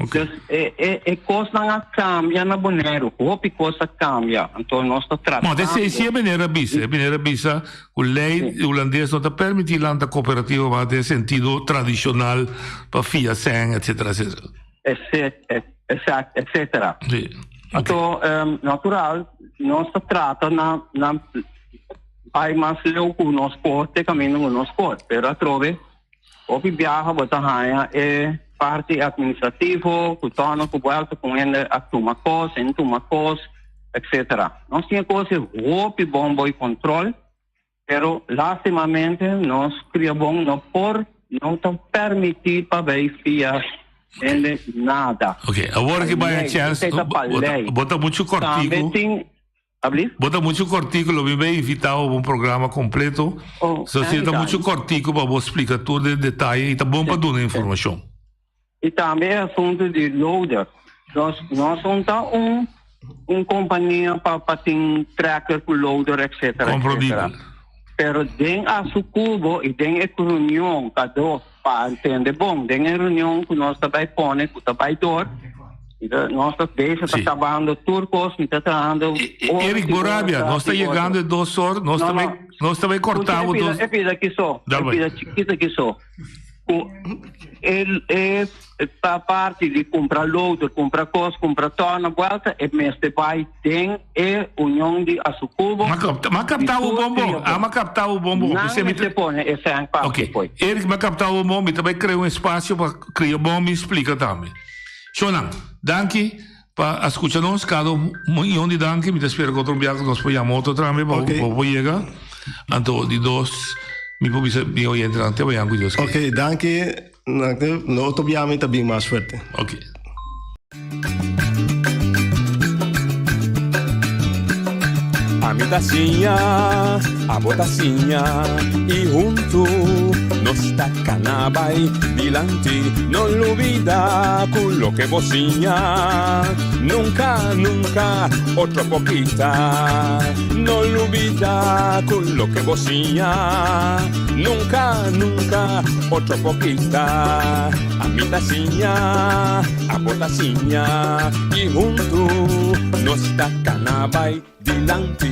Okay. É coisa não cambia na Bonaire, roupa coisa cambia. Então nós estamos tratando. Mas se é maneira bisa, a lei holandesa não permite lá na cooperativa mas ter sentido tradicional para FIA, SEN, etc. etc. Sim. Então, natural, nós estamos tratando na aí mais louco nos corte, caminho nos corte, pero a trove, o que viaja, bota raia, é parte administrativa, que torna com volta com ele a tomar coisa, etc. Nós tínhamos coisas roupa, bombo e controle, pero lastimamente nós criamos não está permitido para verificar nada. Ok, agora que vai a chance, bota muito cortico. Bota muito cortico, me vai evitar um programa completo. Se você está muito cortico para você explicar tudo em detalhe e está bom para dar informação. E também assunto de loader. Nós somos companhia para ter tracker com loader, etc. Compreendível. Pero tem a Sucubo e tem a reunião para entender bom. Tem a reunião que nós também põe, que também dor. Nós estamos acabando turcos, está trabalhando. Eric Borabia, nós estamos chegando em 2 horas, nós também cortamos. É pida aqui só. É pida chiquita aqui só. Ele para parte de comprar loader, comprar coisa, comprar torna, volta, e mestre pai tem a união de Asucubo. Mas captar o bombo, mas captar o bombo. Não se põe, esse é a ok, Eric, mas captar o bombo, e também criar espaço para criar bombo e explica também. Shonan, danke para escucharnos, cada milhão de danke, me espero que outro dia nós podemos outro também para chegar. Então, de 2, me pode oyente antes, vai com Deus. Ok, danke, no outro dia me também mais forte. Ok. A mi tacinha, a botacinha e junto nos tacanabay dilante, no olvida con lo que bocinha, nunca, nunca, otra poquita, no olvida con lo que bocinha, nunca, nunca, otra poquita, a mi tacinha, a botacinha y junto nos tacanabay dilante.